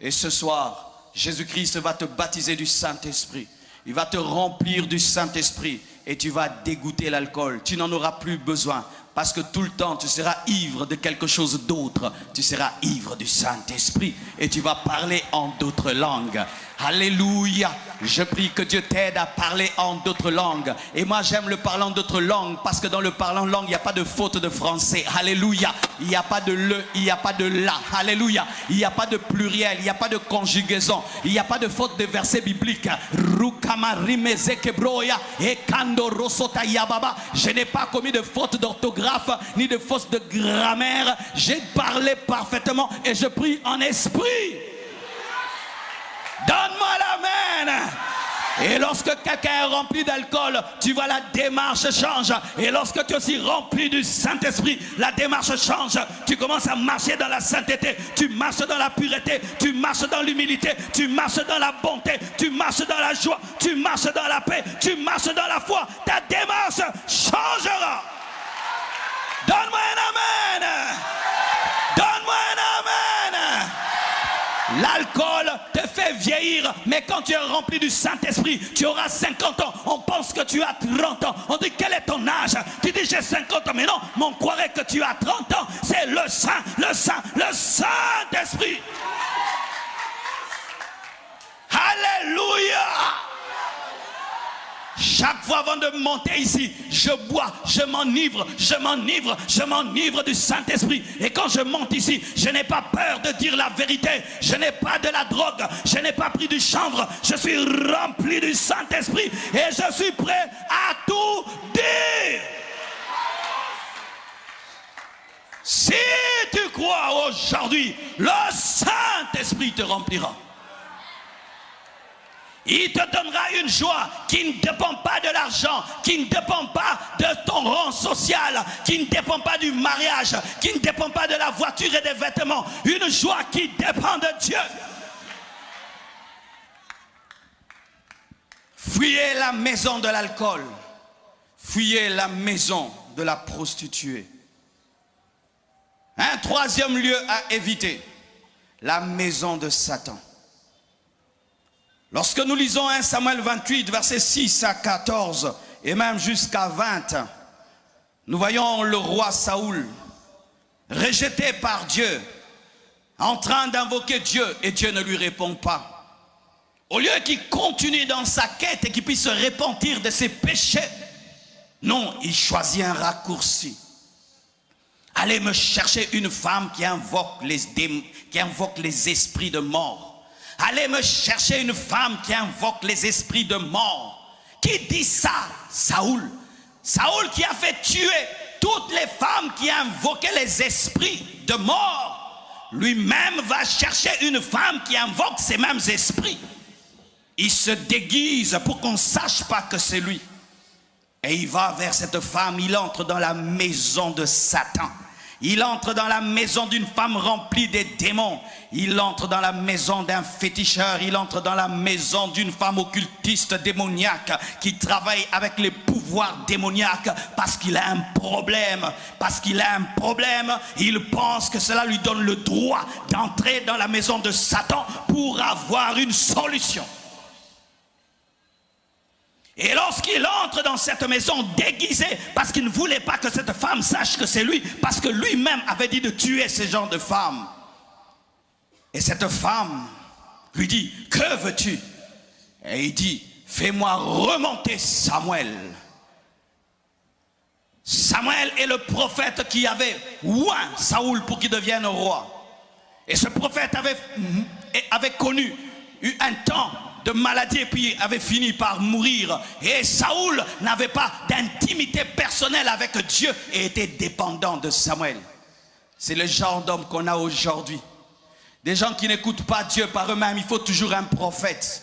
Et ce soir, Jésus-Christ va te baptiser du Saint-Esprit. Il va te remplir du Saint-Esprit et tu vas dégoûter l'alcool. Tu n'en auras plus besoin parce que tout le temps tu seras ivre de quelque chose d'autre. Tu seras ivre du Saint-Esprit et tu vas parler en d'autres langues. Alléluia. Je prie que Dieu t'aide à parler en d'autres langues. Et moi j'aime le parler en d'autres langues parce que dans le parler en langue, il n'y a pas de faute de français. Alléluia. Il n'y a pas de le, il n'y a pas de la. Alléluia. Il n'y a pas de pluriel, il n'y a pas de conjugaison. Il n'y a pas de faute de verset biblique. Je n'ai pas commis de faute d'orthographe ni de faute de grammaire. J'ai parlé parfaitement et je prie en esprit. Donne-moi l'amen. Et lorsque quelqu'un est rempli d'alcool, tu vois la démarche change. Et lorsque tu es aussi rempli du Saint-Esprit, la démarche change. Tu commences à marcher dans la sainteté, tu marches dans la pureté, tu marches dans l'humilité, tu marches dans la bonté, tu marches dans la joie, tu marches dans la paix, tu marches dans la foi. Ta démarche changera. Donne-moi un amen. Donne-moi un amen. L'alcool te fait vieillir, mais quand tu es rempli du Saint-Esprit, tu auras 50 ans. On pense que tu as 30 ans. On dit quel est ton âge? Tu dis j'ai 50 ans, mais non, mais on croirait que tu as 30 ans. C'est le Saint-Esprit. Alléluia. Chaque fois avant de monter ici, je bois, je m'enivre du Saint-Esprit. Et quand je monte ici, je n'ai pas peur de dire la vérité. Je n'ai pas de la drogue, je n'ai pas pris du chanvre. Je suis rempli du Saint-Esprit et je suis prêt à tout dire. Si tu crois aujourd'hui, le Saint-Esprit te remplira. Il te donnera une joie qui ne dépend pas de l'argent, qui ne dépend pas de ton rang social, qui ne dépend pas du mariage, qui ne dépend pas de la voiture et des vêtements. Une joie qui dépend de Dieu. Fuyez la maison de l'alcool. Fuyez la maison de la prostituée. Un troisième lieu à éviter, la maison de Satan. Lorsque nous lisons 1 Samuel 28, versets 6 à 14, et même jusqu'à 20, nous voyons le roi Saoul, rejeté par Dieu, en train d'invoquer Dieu, et Dieu ne lui répond pas. Au lieu qu'il continue dans sa quête et qu'il puisse se repentir de ses péchés, non, il choisit un raccourci. Allez me chercher une femme qui invoque les esprits de mort. Allez me chercher une femme qui invoque les esprits de mort. Qui dit ça? Saoul. Saoul qui a fait tuer toutes les femmes qui invoquaient les esprits de mort. Lui-même va chercher une femme qui invoque ces mêmes esprits. Il se déguise pour qu'on ne sache pas que c'est lui. Et il va vers cette femme, il entre dans la maison de Satan. Il entre dans la maison d'une femme remplie des démons. Il entre dans la maison d'un féticheur. Il entre dans la maison d'une femme occultiste démoniaque qui travaille avec les pouvoirs démoniaques parce qu'il a un problème. Parce qu'il a un problème, il pense que cela lui donne le droit d'entrer dans la maison de Satan pour avoir une solution. Et lorsqu'il entre dans cette maison déguisé, parce qu'il ne voulait pas que cette femme sache que c'est lui, parce que lui-même avait dit de tuer ce genre de femme. Et cette femme lui dit, que veux-tu? Et il dit, fais-moi remonter Samuel. Samuel est le prophète qui avait oint Saoul pour qu'il devienne roi. Et ce prophète avait connu un temps de maladie et puis avait fini par mourir. Et Saoul n'avait pas d'intimité personnelle avec Dieu et était dépendant de Samuel. C'est le genre d'homme qu'on a aujourd'hui. Des gens qui n'écoutent pas Dieu par eux-mêmes, il faut toujours un prophète.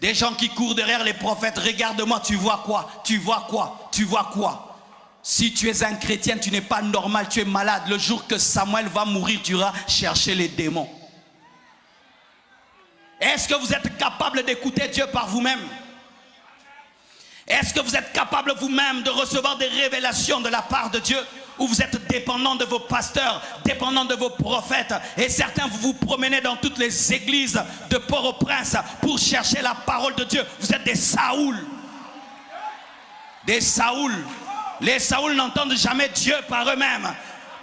Des gens qui courent derrière les prophètes, regarde-moi, tu vois quoi? Tu vois quoi? Tu vois quoi? Si tu es un chrétien, tu n'es pas normal, tu es malade. Le jour que Samuel va mourir, tu iras chercher les démons. Est-ce que vous êtes capable d'écouter Dieu par vous-même? Est-ce que vous êtes capable vous-même de recevoir des révélations de la part de Dieu? Ou vous êtes dépendant de vos pasteurs, dépendant de vos prophètes? Et certains, vous vous promenez dans toutes les églises de Port-au-Prince pour chercher la parole de Dieu. Vous êtes des Saouls. Des Saouls. Les Saoul n'entendent jamais Dieu par eux-mêmes.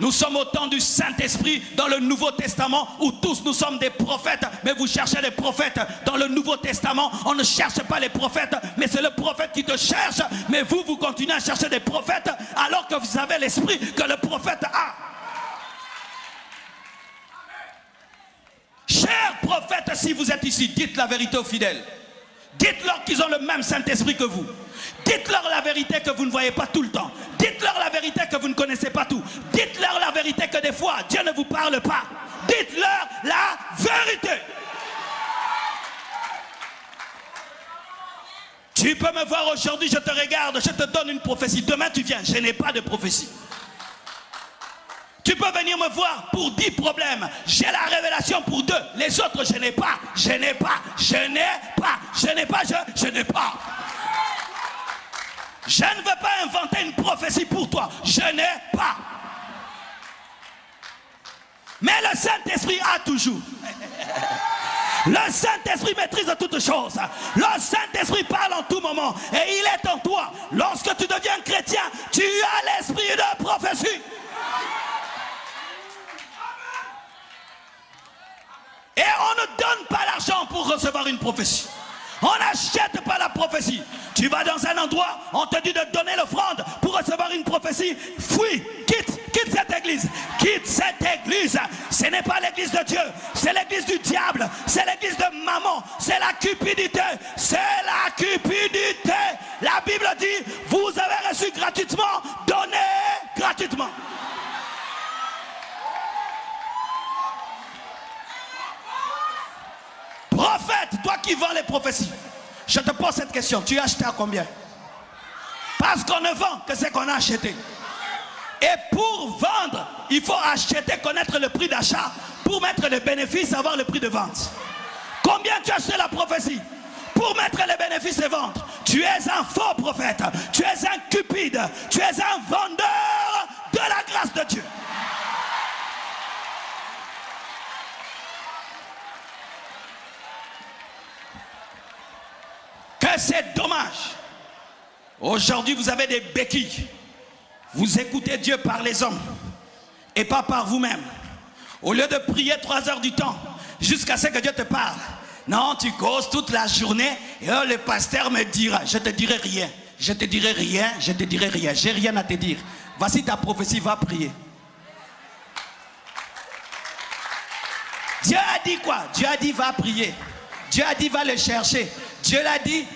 Nous sommes au temps du Saint-Esprit dans le Nouveau Testament où tous nous sommes des prophètes, mais vous cherchez les prophètes. Dans le Nouveau Testament, on ne cherche pas les prophètes, mais c'est le prophète qui te cherche. Mais vous continuez à chercher des prophètes alors que vous avez l'esprit que le prophète a. Chers prophètes, si vous êtes ici, dites la vérité aux fidèles. Dites-leur qu'ils ont le même Saint-Esprit que vous. Dites-leur la vérité que vous ne voyez pas tout le temps. Dites-leur la vérité que vous ne connaissez pas tout. Dites-leur la vérité que des fois, Dieu ne vous parle pas. Dites-leur la vérité. Tu peux me voir aujourd'hui, je te regarde, je te donne une prophétie. Demain, tu viens, je n'ai pas de prophétie. Tu peux venir me voir pour 10 problèmes. J'ai la révélation pour 2. Les autres, je n'ai pas. Je n'ai pas. Je n'ai pas. Je n'ai pas. Je n'ai pas. Je ne veux pas inventer une prophétie pour toi. Je n'ai pas. Mais le Saint-Esprit a toujours. Le Saint-Esprit maîtrise toutes choses. Le Saint-Esprit parle en tout moment. Et il est en toi. Lorsque tu deviens chrétien, tu as l'esprit de prophétie. Et on ne donne pas l'argent pour recevoir une prophétie. On n'achète pas la prophétie. Tu vas dans un endroit, on te dit de donner l'offrande pour recevoir une prophétie. Fuis, quitte cette église. Quitte cette église. Ce n'est pas l'église de Dieu, c'est l'église du diable. C'est l'église de maman. C'est la cupidité. C'est la cupidité. La Bible dit, vous avez reçu gratuitement, donnez gratuitement. Prophète, toi qui vends les prophéties, je te pose cette question, tu as acheté à combien? Parce qu'on ne vend que ce qu'on a acheté. Et pour vendre, il faut acheter, connaître le prix d'achat. Pour mettre les bénéfices, avoir le prix de vente. Combien tu as acheté la prophétie? Pour mettre les bénéfices et vendre. Tu es un faux prophète, tu es un cupide, tu es un vendeur de la grâce de Dieu. Que c'est dommage. Aujourd'hui, vous avez des béquilles. Vous écoutez Dieu par les hommes et pas par vous-même. Au lieu de prier 3 heures du temps jusqu'à ce que Dieu te parle. Non, tu causes toute la journée et le pasteur me dira, je te dirai rien. Je te dirai rien, je te dirai rien. J'ai rien à te dire. Voici ta prophétie, va prier. Dieu a dit quoi? Dieu a dit va prier. Dieu a dit va le chercher. Dieu a dit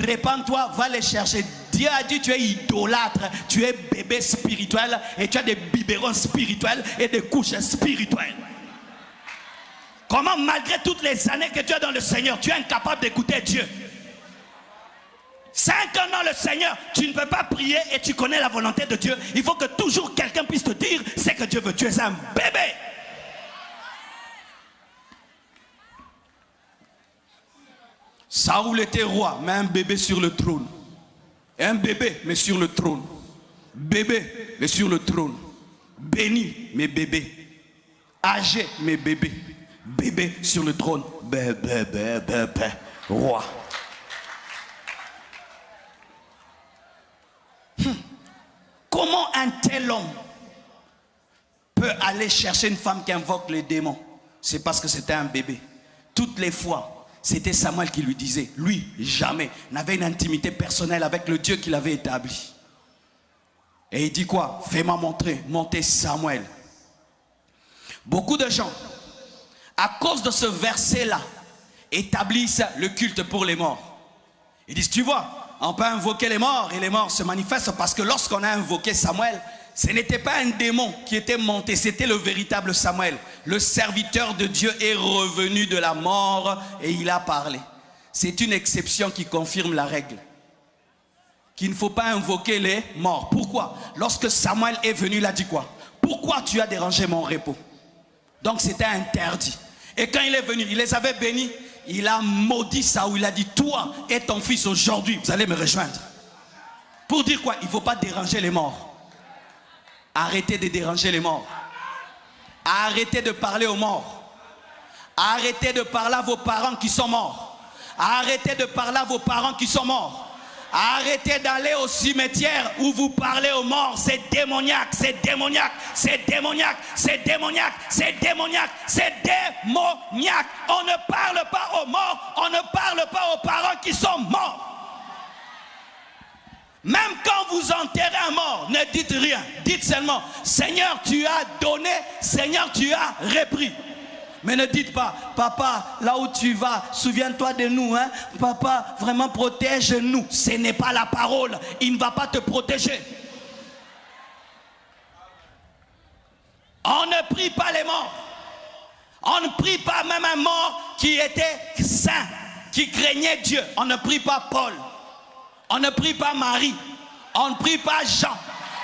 répands-toi, va les chercher. Dieu a dit tu es idolâtre, tu es bébé spirituel et tu as des biberons spirituels et des couches spirituelles. Comment malgré toutes les années que tu as dans le Seigneur, tu es incapable d'écouter Dieu? 5 ans dans le Seigneur, tu ne peux pas prier et tu connais la volonté de Dieu. Il faut que toujours quelqu'un puisse te dire ce que Dieu veut. Tu es un bébé. Saoul était roi, mais un bébé sur le trône. Un bébé, mais sur le trône. Bébé, mais sur le trône. Béni, mais bébé. Âgé, mais bébé. Bébé sur le trône. Bébé, roi. Comment un tel homme peut aller chercher une femme qui invoque les démons? C'est parce que c'était un bébé. Toutes les fois, c'était Samuel qui lui disait. Lui, jamais, n'avait une intimité personnelle avec le Dieu qu'il avait établi. Et il dit quoi? Fais-moi monter Samuel. Beaucoup de gens, à cause de ce verset-là, établissent le culte pour les morts. Ils disent, tu vois, on peut invoquer les morts et les morts se manifestent parce que lorsqu'on a invoqué Samuel, ce n'était pas un démon qui était monté, c'était le véritable Samuel. Le serviteur de Dieu est revenu de la mort et il a parlé. C'est une exception qui confirme la règle. Qu'il ne faut pas invoquer les morts. Pourquoi? Lorsque Samuel est venu, il a dit quoi? Pourquoi tu as dérangé mon repos? Donc c'était interdit. Et quand il est venu, il les avait bénis. Il a maudit Saoul. Il a dit, toi et ton fils aujourd'hui, vous allez me rejoindre. Pour dire quoi? Il ne faut pas déranger les morts. Arrêtez de déranger les morts. Arrêtez de parler aux morts. Arrêtez de parler à vos parents qui sont morts. Arrêtez de parler à vos parents qui sont morts. Arrêtez d'aller au cimetière où vous parlez aux morts. C'est démoniaque, c'est démoniaque, c'est démoniaque, c'est démoniaque, c'est démoniaque, c'est démoniaque. On ne parle pas aux morts, on ne parle pas aux parents qui sont morts. Même quand vous enterrez un mort, ne dites rien. Dites seulement, Seigneur, tu as donné, Seigneur, tu as repris. Mais ne dites pas, papa, là où tu vas, souviens-toi de nous, hein? Papa, vraiment protège-nous. Ce n'est pas la parole, il ne va pas te protéger. On ne prie pas les morts. On ne prie pas même un mort qui était saint, qui craignait Dieu. On ne prie pas Paul. On ne prie pas Marie. On ne prie pas Jean.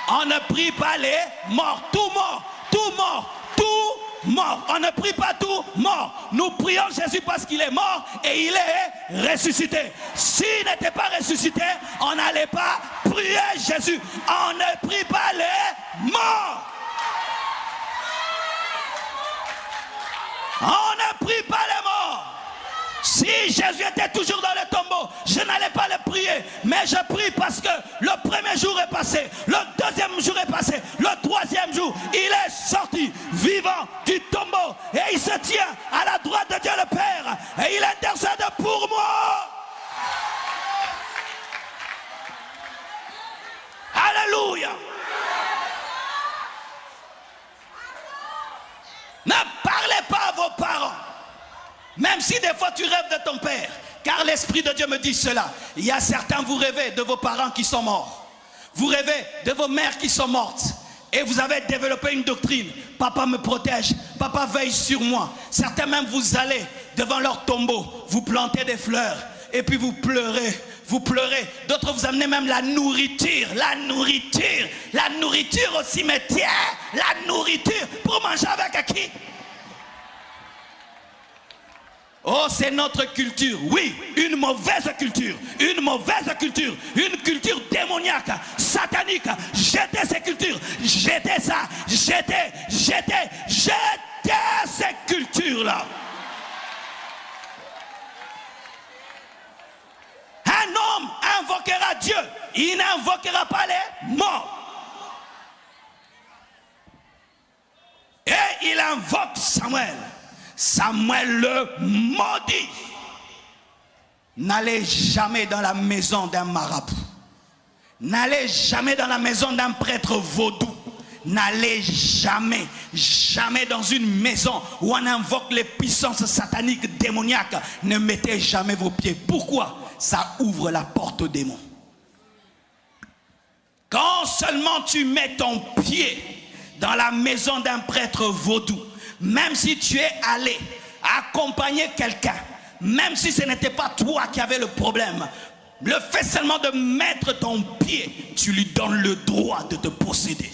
On ne prie pas les morts. Tout mort, tout mort, tout mort. On ne prie pas tout mort. Nous prions Jésus parce qu'il est mort et il est ressuscité. S'il n'était pas ressuscité, on n'allait pas prier Jésus. On ne prie pas les morts. On ne prie pas les morts. Si Jésus était toujours dans le tombeau, je n'allais pas le prier. Mais je prie parce que le premier jour est passé, le deuxième jour est passé, le troisième jour, il est sorti vivant du tombeau. Et il se tient à la droite de Dieu le Père. Et il intercède pour moi. Alléluia. Ne parlez pas à vos parents. Même si des fois tu rêves de ton père. Car l'Esprit de Dieu me dit cela. Il y a certains, vous rêvez de vos parents qui sont morts. Vous rêvez de vos mères qui sont mortes. Et vous avez développé une doctrine. Papa me protège. Papa veille sur moi. Certains même vous allez devant leur tombeau. Vous plantez des fleurs. Et puis vous pleurez. Vous pleurez. D'autres vous amenez même la nourriture. La nourriture. La nourriture au cimetière. La nourriture. Pour manger avec qui? Oh, c'est notre culture. Oui, une mauvaise culture. Une mauvaise culture. Une culture démoniaque, satanique. Jetez ces cultures. Jetez ça. Jetez ces cultures-là. Un homme invoquera Dieu. Il n'invoquera pas les morts. Et il invoque Samuel. Samuel le maudit. N'allez jamais dans la maison d'un marabout. N'allez jamais dans la maison d'un prêtre vaudou. N'allez jamais dans une maison où on invoque les puissances sataniques démoniaques. Ne mettez jamais vos pieds. Pourquoi? Ça ouvre la porte aux démons. Quand seulement tu mets ton pied dans la maison d'un prêtre vaudou, même si tu es allé accompagner quelqu'un, même si ce n'était pas toi qui avais le problème, le fait seulement de mettre ton pied, tu lui donnes le droit de te posséder.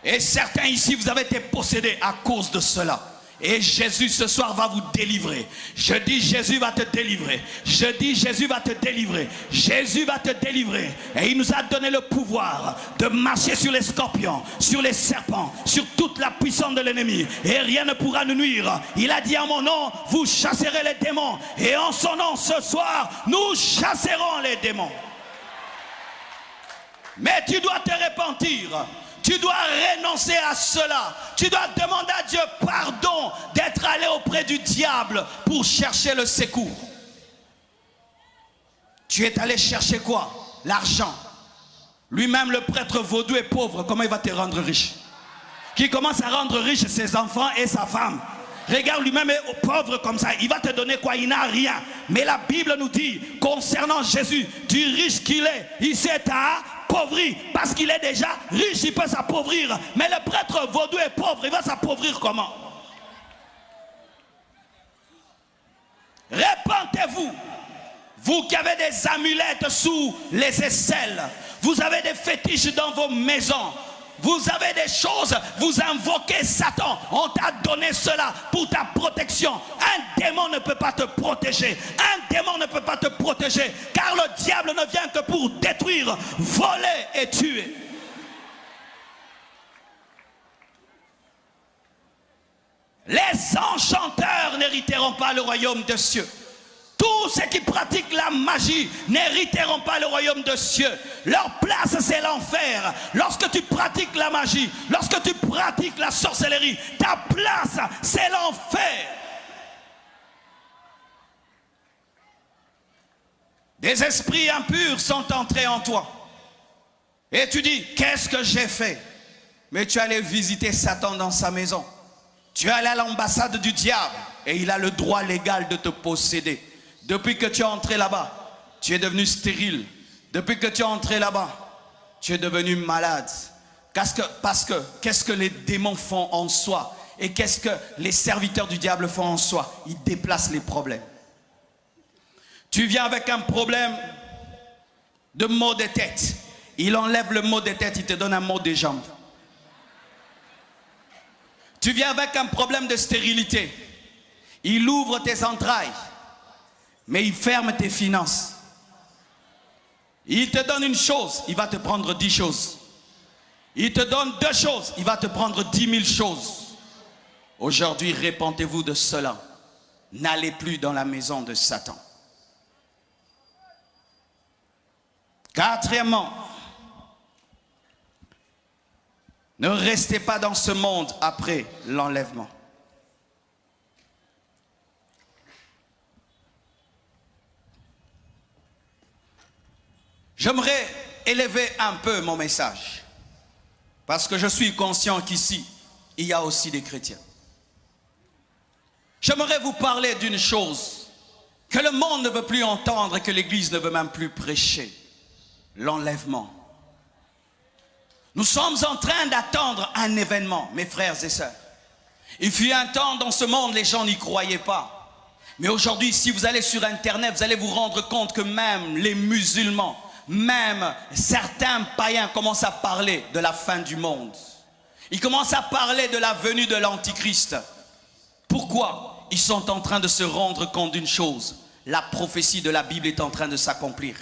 Et certains ici, vous avez été possédés à cause de cela. Et Jésus ce soir va vous délivrer. Je dis Jésus va te délivrer. Je dis Jésus va te délivrer. Jésus va te délivrer. Et il nous a donné le pouvoir de marcher sur les scorpions, sur les serpents, sur toute la puissance de l'ennemi. Et rien ne pourra nous nuire. Il a dit en mon nom, vous chasserez les démons. Et en son nom ce soir, nous chasserons les démons. Mais tu dois te repentir. Tu dois renoncer à cela. Tu dois demander à Dieu pardon d'être allé auprès du diable pour chercher le secours. Tu es allé chercher quoi? L'argent. Lui-même, le prêtre vaudou est pauvre. Comment il va te rendre riche? Qui commence à rendre riche ses enfants et sa femme. Regarde, lui-même est pauvre comme ça. Il va te donner quoi? Il n'a rien. Mais la Bible nous dit, concernant Jésus, du riche qu'il est, il s'est appauvri. Parce qu'il est déjà riche, il peut s'appauvrir. Mais le prêtre vaudou est pauvre. Il va s'appauvrir comment? Répentez-vous. Vous qui avez des amulettes sous les aisselles. Vous avez des fétiches dans vos maisons. Vous avez des choses, vous invoquez Satan. On t'a donné cela pour ta protection. Un démon ne peut pas te protéger. Un démon ne peut pas te protéger. Car le diable ne vient que pour détruire, voler et tuer. Les enchanteurs n'hériteront pas le royaume des cieux. Tous Tous ceux qui pratiquent la magie n'hériteront pas le royaume de cieux. Leur place, c'est l'enfer. Lorsque tu pratiques la magie, lorsque tu pratiques la sorcellerie, ta place, c'est l'enfer. Des esprits impurs sont entrés en toi. Et tu dis, qu'est-ce que j'ai fait? Mais tu es allé visiter Satan dans sa maison. Tu es allé à l'ambassade du diable et il a le droit légal de te posséder. Depuis que tu es entré là-bas, tu es devenu stérile. Depuis que tu es entré là-bas, tu es devenu malade. Parce que qu'est-ce que les démons font en soi? Et qu'est-ce que les serviteurs du diable font en soi? Ils déplacent les problèmes. Tu viens avec un problème de maux de tête. Il enlève le mot de tête, il te donne un mot des jambes. Tu viens avec un problème de stérilité. Il ouvre tes entrailles, mais il ferme tes finances. Il te donne une chose, il va te prendre 10 choses. Il te donne 2 choses, il va te prendre 10 000 choses. Aujourd'hui, répentez-vous de cela. N'allez plus dans la maison de Satan. Quatrièmement, ne restez pas dans ce monde après l'enlèvement. J'aimerais élever un peu mon message, parce que je suis conscient qu'ici, il y a aussi des chrétiens. J'aimerais vous parler d'une chose que le monde ne veut plus entendre et que l'Église ne veut même plus prêcher. L'enlèvement. Nous sommes en train d'attendre un événement, mes frères et sœurs. Il fut un temps dans ce monde, les gens n'y croyaient pas. Mais aujourd'hui, si vous allez sur Internet, vous allez vous rendre compte que même les musulmans, même certains païens commencent à parler de la fin du monde. Ils commencent à parler de la venue de l'Antichrist. Pourquoi? Ils sont en train de se rendre compte d'une chose. La prophétie de la Bible est en train de s'accomplir.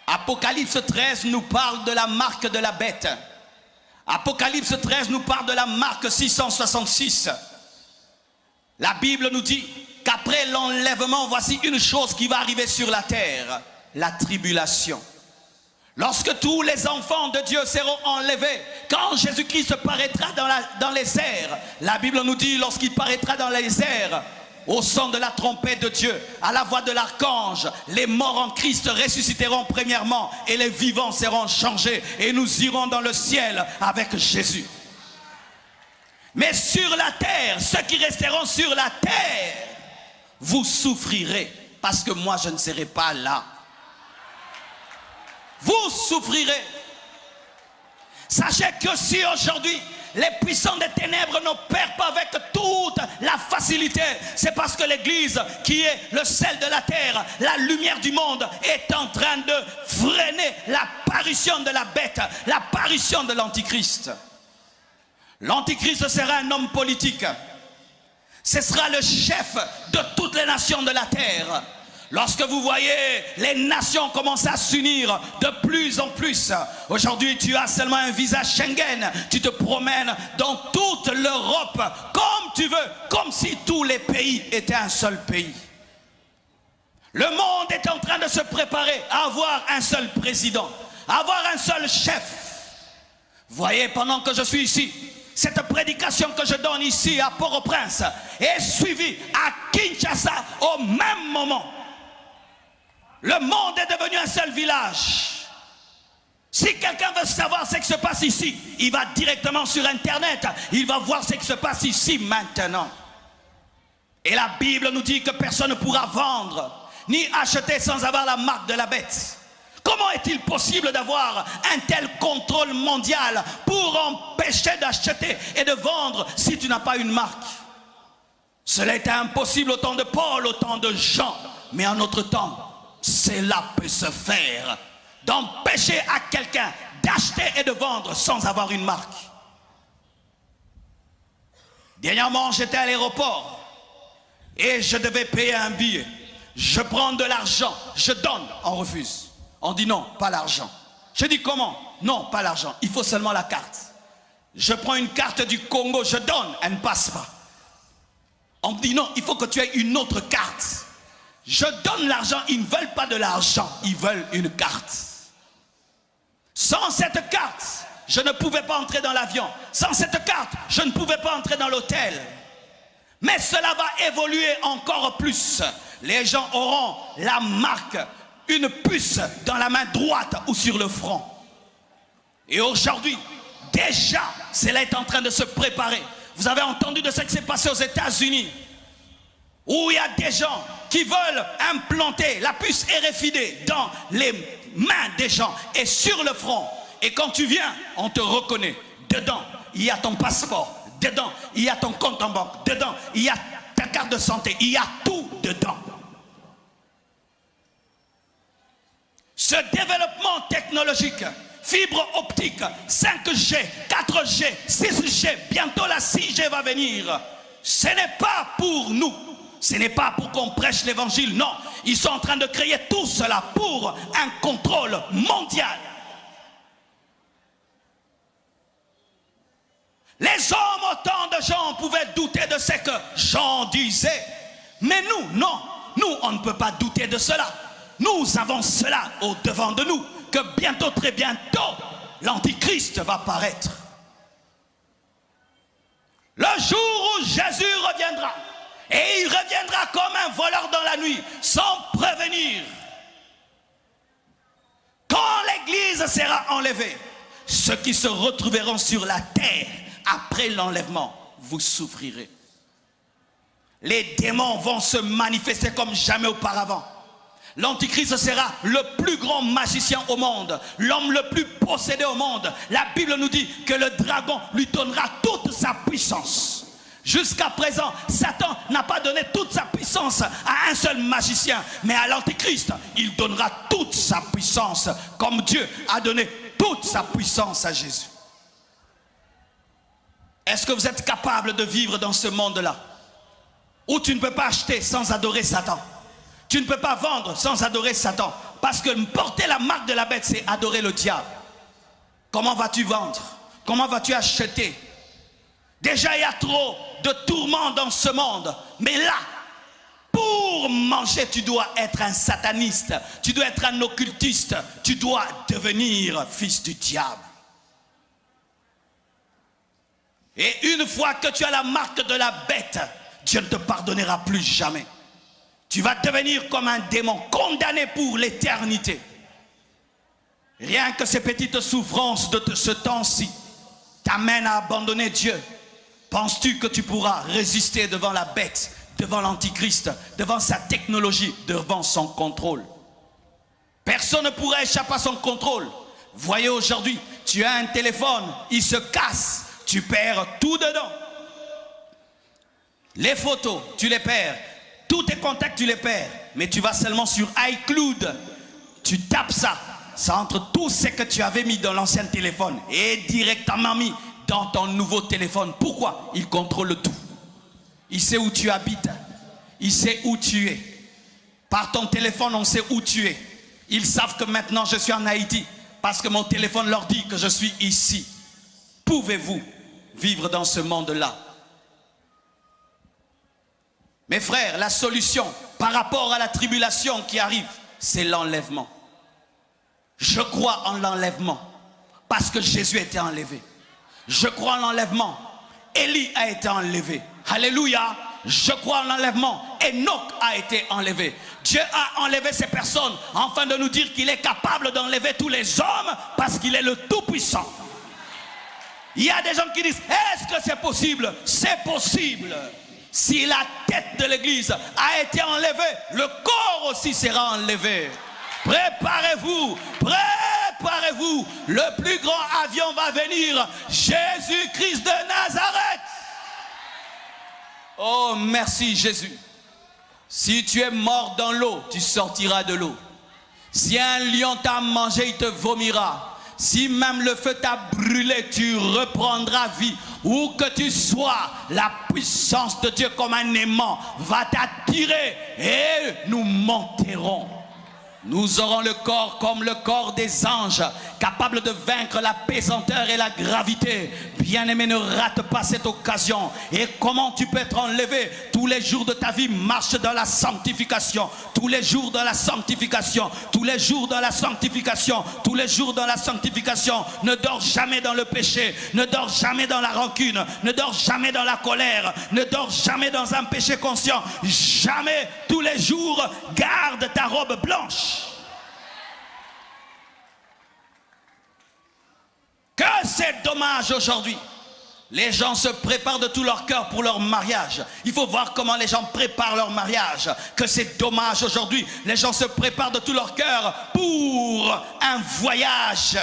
Apocalypse 13 nous parle de la marque de la bête. Apocalypse 13 nous parle de la marque 666. La Bible nous dit qu'après l'enlèvement, voici une chose qui va arriver sur la terre. La tribulation. Lorsque tous les enfants de Dieu seront enlevés, quand Jésus-Christ paraîtra dans les airs, la Bible nous dit lorsqu'il paraîtra dans les airs, au son de la trompette de Dieu, à la voix de l'archange, les morts en Christ ressusciteront premièrement et les vivants seront changés et nous irons dans le ciel avec Jésus. Mais sur la terre, ceux qui resteront sur la terre, vous souffrirez parce que moi je ne serai pas là. Vous souffrirez. Sachez que si aujourd'hui les puissants des ténèbres n'opèrent pas avec toute la facilité, c'est parce que l'Église, qui est le sel de la terre, la lumière du monde, est en train de freiner l'apparition de la bête, l'apparition de l'Antichrist. L'Antichrist sera un homme politique. Ce sera le chef de toutes les nations de la terre. Lorsque vous voyez les nations commencer à s'unir de plus en plus, aujourd'hui tu as seulement un visa Schengen, tu te promènes dans toute l'Europe comme tu veux, comme si tous les pays étaient un seul pays. Le monde est en train de se préparer à avoir un seul président, à avoir un seul chef. Voyez, pendant que je suis ici, cette prédication que je donne ici à Port-au-Prince est suivie à Kinshasa au même moment. Le monde est devenu un seul village. Si quelqu'un veut savoir ce qui se passe ici, il va directement sur Internet. Il va voir ce qui se passe ici maintenant. Et la Bible nous dit que personne ne pourra vendre ni acheter sans avoir la marque de la bête. Comment est-il possible d'avoir un tel contrôle mondial pour empêcher d'acheter et de vendre si tu n'as pas une marque? Cela était impossible au temps de Paul, au temps de Jean. Mais en notre temps, cela peut se faire, d'empêcher à quelqu'un d'acheter et de vendre sans avoir une marque. Dernièrement, j'étais à l'aéroport et je devais payer un billet. Je prends de l'argent, je donne, on refuse. On dit non, pas l'argent. Je dis comment? Non, pas l'argent, il faut seulement la carte. Je prends une carte du Congo, je donne, elle ne passe pas. On me dit non, il faut que tu aies une autre carte. Je donne l'argent, ils ne veulent pas de l'argent, ils veulent une carte. Sans cette carte, je ne pouvais pas entrer dans l'avion. Sans cette carte, je ne pouvais pas entrer dans l'hôtel. Mais cela va évoluer encore plus. Les gens auront la marque, une puce dans la main droite ou sur le front. Et aujourd'hui, déjà, cela est en train de se préparer. Vous avez entendu de ce qui s'est passé aux États-Unis, où il y a des gens qui veulent implanter la puce RFID dans les mains des gens et sur le front. Et quand tu viens, on te reconnaît. Dedans, il y a ton passeport. Dedans, il y a ton compte en banque. Dedans, il y a ta carte de santé. Il y a tout dedans. Ce développement technologique, fibre optique, 5G, 4G, 6G, bientôt la 6G va venir. Ce n'est pas pour nous. Ce n'est pas pour qu'on prêche l'évangile, non. Ils sont en train de créer tout cela pour un contrôle mondial. Les hommes, autant de gens pouvaient douter de ce que Jean disait. Mais nous, non. Nous, on ne peut pas douter de cela. Nous avons cela au devant de nous. Que bientôt, très bientôt, l'Antichrist va paraître. Le jour où Jésus reviendra. Et il reviendra comme un voleur dans la nuit, sans prévenir. Quand l'Église sera enlevée, ceux qui se retrouveront sur la terre après l'enlèvement, vous souffrirez. Les démons vont se manifester comme jamais auparavant. L'Antichrist sera le plus grand magicien au monde, l'homme le plus possédé au monde. La Bible nous dit que le dragon lui donnera toute sa puissance. Jusqu'à présent, Satan n'a pas donné toute sa puissance à un seul magicien, mais à l'Antichrist, il donnera toute sa puissance, comme Dieu a donné toute sa puissance à Jésus. Est-ce que vous êtes capable de vivre dans ce monde-là, où tu ne peux pas acheter sans adorer Satan? Tu ne peux pas vendre sans adorer Satan, parce que porter la marque de la bête, c'est adorer le diable. Comment vas-tu vendre? Comment vas-tu acheter? Déjà, il y a trop de tourments dans ce monde. Mais là, pour manger, tu dois être un sataniste. Tu dois être un occultiste. Tu dois devenir fils du diable. Et une fois que tu as la marque de la bête, Dieu ne te pardonnera plus jamais. Tu vas devenir comme un démon, condamné pour l'éternité. Rien que ces petites souffrances de ce temps-ci t'amènent à abandonner Dieu. Penses-tu que tu pourras résister devant la bête, devant l'Antichrist, devant sa technologie, devant son contrôle? Personne ne pourra échapper à son contrôle. Voyez aujourd'hui, tu as un téléphone, il se casse, tu perds tout dedans. Les photos, tu les perds. Tous tes contacts, tu les perds. Mais tu vas seulement sur iCloud. Tu tapes ça. Ça entre tout ce que tu avais mis dans l'ancien téléphone et directement mis dans ton nouveau téléphone. Pourquoi? Il contrôle tout. Il sait où tu habites. Il sait où tu es. Par ton téléphone, on sait où tu es. Ils savent que maintenant je suis en Haïti parce que mon téléphone leur dit que je suis ici. Pouvez-vous vivre dans ce monde-là? Mes frères, la solution par rapport à la tribulation qui arrive, c'est l'enlèvement. Je crois en l'enlèvement parce que Jésus a été enlevé. Je crois en l'enlèvement. Élie a été enlevé. Alléluia. Je crois en l'enlèvement. Enoch a été enlevé. Dieu a enlevé ces personnes afin de nous dire qu'il est capable d'enlever tous les hommes parce qu'il est le Tout-Puissant. Il y a des gens qui disent, est-ce que c'est possible? C'est possible. Si la tête de l'église a été enlevée, le corps aussi sera enlevé. Préparez-vous, préparez-vous. Le plus grand avion va venir. Jésus-Christ de Nazareth. Oh, merci Jésus. Si tu es mort dans l'eau, tu sortiras de l'eau. Si un lion t'a mangé, il te vomira. Si même le feu t'a brûlé, tu reprendras vie. Où que tu sois, la puissance de Dieu comme un aimant va t'attirer et nous monterons. Nous aurons le corps comme le corps des anges, capable de vaincre la pesanteur et la gravité. Bien-aimé, ne rate pas cette occasion. Et comment tu peux être enlevé? Tous les jours de ta vie, marche dans la sanctification. Tous les jours dans la sanctification. Tous les jours dans la sanctification. Tous les jours dans la sanctification. Ne dors jamais dans le péché. Ne dors jamais dans la rancune. Ne dors jamais dans la colère. Ne dors jamais dans un péché conscient. Jamais. Tous les jours, garde ta robe blanche. Que c'est dommage aujourd'hui. Les gens se préparent de tout leur cœur pour leur mariage. Il faut voir comment les gens préparent leur mariage. Que c'est dommage aujourd'hui. Les gens se préparent de tout leur cœur pour un voyage.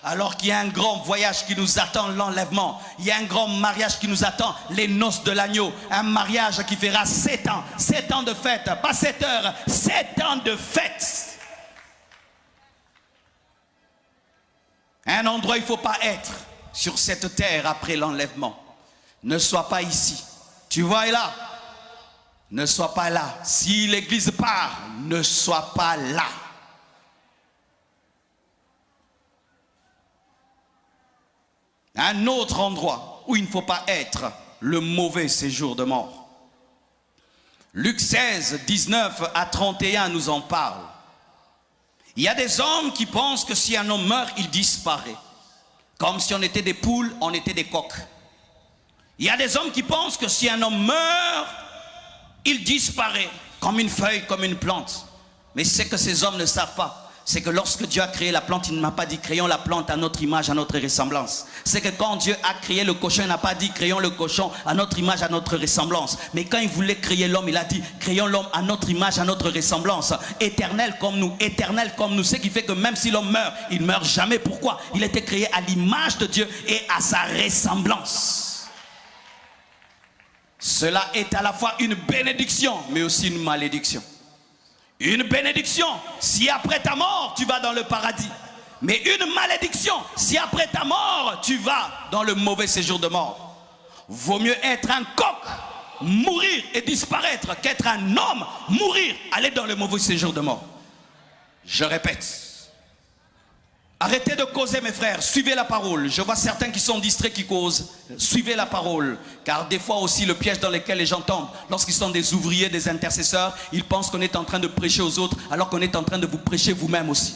Alors qu'il y a un grand voyage qui nous attend, l'enlèvement. Il y a un grand mariage qui nous attend, les noces de l'agneau. Un mariage qui fera 7 ans. 7 ans de fête, pas 7 heures, 7 ans de fête. Un endroit où il ne faut pas être, sur cette terre après l'enlèvement. Ne sois pas ici. Tu vois là? Ne sois pas là. Si l'église part, ne sois pas là. Un autre endroit où il ne faut pas être, le mauvais séjour de mort. Luc 16, 19 à 31 nous en parle. Il y a des hommes qui pensent que si un homme meurt, il disparaît. Comme si on était des poules, on était des coqs. Il y a des hommes qui pensent que si un homme meurt, il disparaît. Comme une feuille, comme une plante. Mais c'est que ces hommes ne savent pas. C'est que lorsque Dieu a créé la plante, il ne m'a pas dit créons la plante à notre image, à notre ressemblance. C'est que quand Dieu a créé le cochon, il n'a pas dit créons le cochon à notre image, à notre ressemblance. Mais quand il voulait créer l'homme, il a dit créons l'homme à notre image, à notre ressemblance. Éternel comme nous, éternel comme nous. Ce qui fait que même si l'homme meurt, il ne meurt jamais. Pourquoi? Il était créé à l'image de Dieu et à sa ressemblance. Cela est à la fois une bénédiction, mais aussi une malédiction. Une bénédiction, si après ta mort, tu vas dans le paradis. Mais une malédiction, si après ta mort, tu vas dans le mauvais séjour de mort. Vaut mieux être un coq, mourir et disparaître, qu'être un homme, mourir, aller dans le mauvais séjour de mort. Je répète. Arrêtez de causer, mes frères, suivez la parole. Je vois certains qui sont distraits qui causent. Suivez la parole. Car des fois aussi le piège dans lequel les gens tombent, lorsqu'ils sont des ouvriers, des intercesseurs, ils pensent qu'on est en train de prêcher aux autres alors qu'on est en train de vous prêcher vous-même aussi.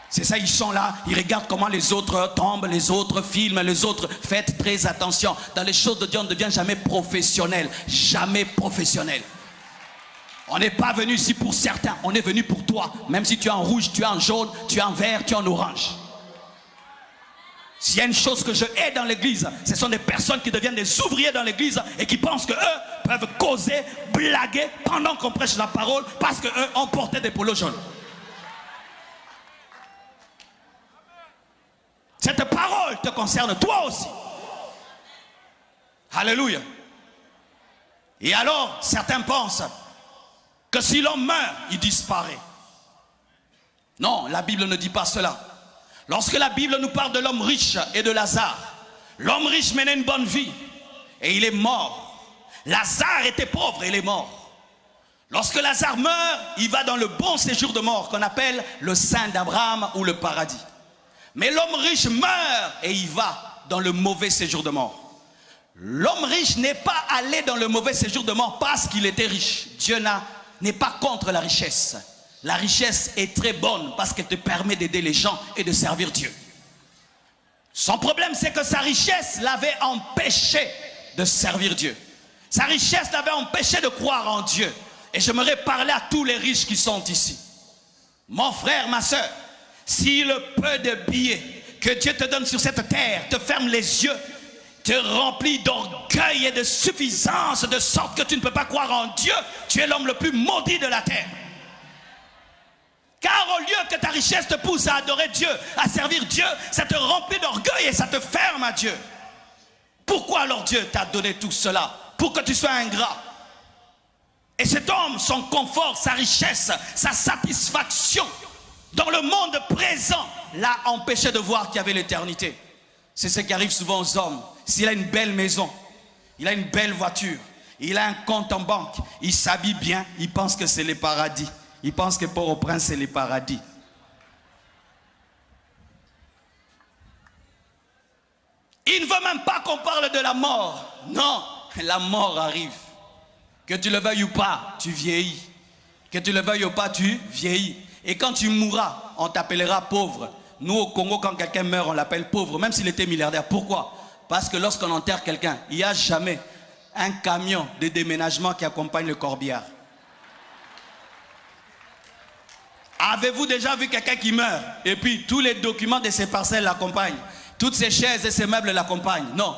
C'est ça, ils sont là, ils regardent comment les autres tombent, les autres filment, les autres. Faites très attention. Dans les choses de Dieu, on ne devient jamais professionnel. Jamais professionnel. On n'est pas venu ici pour certains, on est venu pour toi. Même si tu es en rouge, tu es en jaune, tu es en vert, tu es en orange. S'il y a une chose que je hais dans l'église, ce sont des personnes qui deviennent des ouvriers dans l'église et qui pensent qu'eux peuvent causer, blaguer pendant qu'on prêche la parole parce qu'eux ont porté des polos jaunes. Cette parole te concerne toi aussi. Alléluia. Et alors, certains pensent que si l'homme meurt, il disparaît. Non, la Bible ne dit pas cela. Lorsque la Bible nous parle de l'homme riche et de Lazare, l'homme riche menait une bonne vie et il est mort. Lazare était pauvre et il est mort. Lorsque Lazare meurt, il va dans le bon séjour de mort qu'on appelle le sein d'Abraham ou le paradis. Mais l'homme riche meurt et il va dans le mauvais séjour de mort. L'homme riche n'est pas allé dans le mauvais séjour de mort parce qu'il était riche. Dieu n'est pas contre la richesse. La richesse est très bonne parce qu'elle te permet d'aider les gens et de servir Dieu. Son problème, c'est que sa richesse l'avait empêché de servir Dieu. Sa richesse l'avait empêché de croire en Dieu. Et j'aimerais parler à tous les riches qui sont ici. Mon frère, ma soeur, si le peu de billets que Dieu te donne sur cette terre te ferme les yeux, te remplit d'orgueil et de suffisance, de sorte que tu ne peux pas croire en Dieu, tu es l'homme le plus maudit de la terre. Car au lieu que ta richesse te pousse à adorer Dieu, à servir Dieu, ça te remplit d'orgueil et ça te ferme à Dieu. Pourquoi alors Dieu t'a donné tout cela? Pour que tu sois ingrat. Et cet homme, son confort, sa richesse, sa satisfaction dans le monde présent l'a empêché de voir qu'il y avait l'éternité. C'est ce qui arrive souvent aux hommes. S'il a une belle maison, il a une belle voiture, il a un compte en banque, il s'habille bien, il pense que c'est le paradis. Ils pensent que Port-au-Prince, c'est le paradis. Il ne veut même pas qu'on parle de la mort. Non, la mort arrive. Que tu le veuilles ou pas, tu vieillis. Que tu le veuilles ou pas, tu vieillis. Et quand tu mourras, on t'appellera pauvre. Nous, au Congo, quand quelqu'un meurt, on l'appelle pauvre, même s'il était milliardaire. Pourquoi? Parce que lorsqu'on enterre quelqu'un, il n'y a jamais un camion de déménagement qui accompagne le corbillard. Avez-vous déjà vu quelqu'un qui meurt et puis tous les documents de ses parcelles l'accompagnent? Toutes ses chaises et ses meubles l'accompagnent? Non.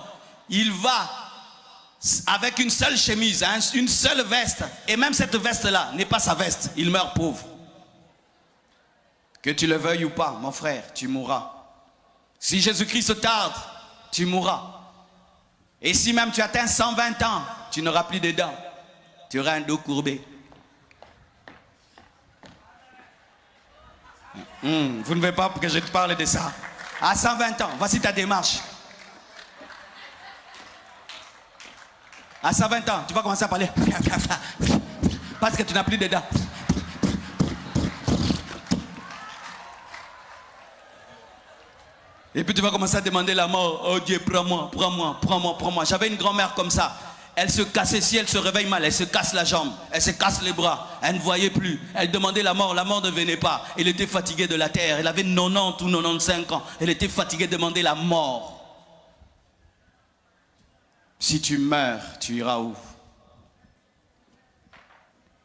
Il va avec une seule chemise, hein, une seule veste. Et même cette veste-là n'est pas sa veste. Il meurt pauvre. Que tu le veuilles ou pas, mon frère, tu mourras. Si Jésus-Christ tarde, tu mourras. Et si même tu atteins 120 ans, tu n'auras plus de dents. Tu auras un dos courbé. Vous ne voulez pas que je te parle de ça. À 120 ans, voici ta démarche. À 120 ans, tu vas commencer à parler. Parce que tu n'as plus de dents. Et puis tu vas commencer à demander la mort. Oh Dieu, prends-moi, prends-moi, prends-moi, prends-moi. J'avais une grand-mère comme ça. Elle se cassait, si elle se réveille mal, elle se casse la jambe, elle se casse les bras, elle ne voyait plus. Elle demandait la mort ne venait pas. Elle était fatiguée de la terre, elle avait 90 ou 95 ans. Elle était fatiguée de demander la mort. Si tu meurs, tu iras où?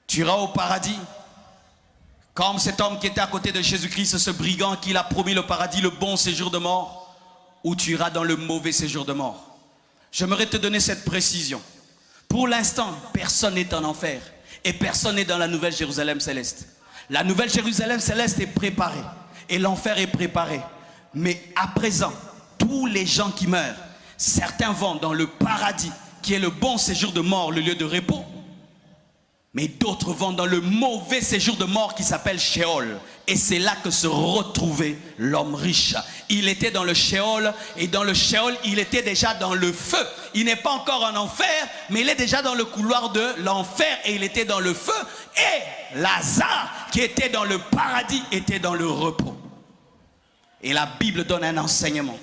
Tu iras au paradis? Comme cet homme qui était à côté de Jésus-Christ, ce brigand qui l'a promis le paradis, le bon séjour de mort, ou tu iras dans le mauvais séjour de mort? J'aimerais te donner cette précision. Pour l'instant, personne n'est en enfer et personne n'est dans la nouvelle Jérusalem céleste. La nouvelle Jérusalem céleste est préparée et l'enfer est préparé. Mais à présent, tous les gens qui meurent, certains vont dans le paradis, qui est le bon séjour de mort, le lieu de repos. Mais d'autres vont dans le mauvais séjour de mort qui s'appelle Sheol. Et c'est là que se retrouvait l'homme riche. Il était dans le Sheol, et dans le Sheol, il était déjà dans le feu. Il n'est pas encore en enfer, mais il est déjà dans le couloir de l'enfer, et il était dans le feu. Et Lazare, qui était dans le paradis, était dans le repos. Et la Bible donne un enseignement.